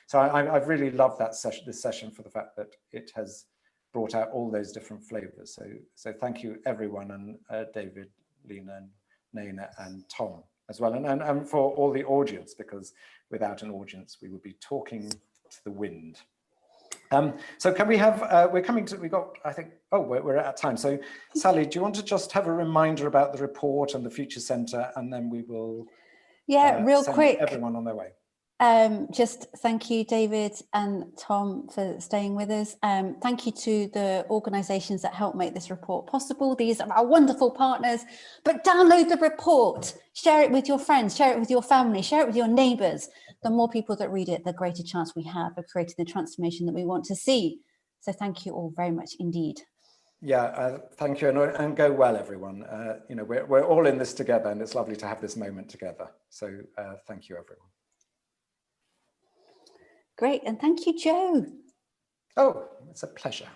So I've really loved this session for the fact that it has brought out all those different flavors. So thank you everyone, and David, Lena, and Naina, and Tom as well, and for all the audience, because without an audience we would be talking to the wind. So can we have, we're out of time. So Sally, do you want to just have a reminder about the report and the Future Centre, and then we will real send quick, everyone on their way. Just thank you, David and Tom, for staying with us. Thank you to the organisations that help make this report possible. These are our wonderful partners. But download the report, share it with your friends, share it with your family, share it with your neighbours. The more people that read it, the greater chance we have of creating the transformation that we want to see. So thank you all very much indeed. Yeah, thank you, and go well, everyone. We're all in this together, and it's lovely to have this moment together. So thank you, everyone. Great, and thank you, Jo. Oh, it's a pleasure.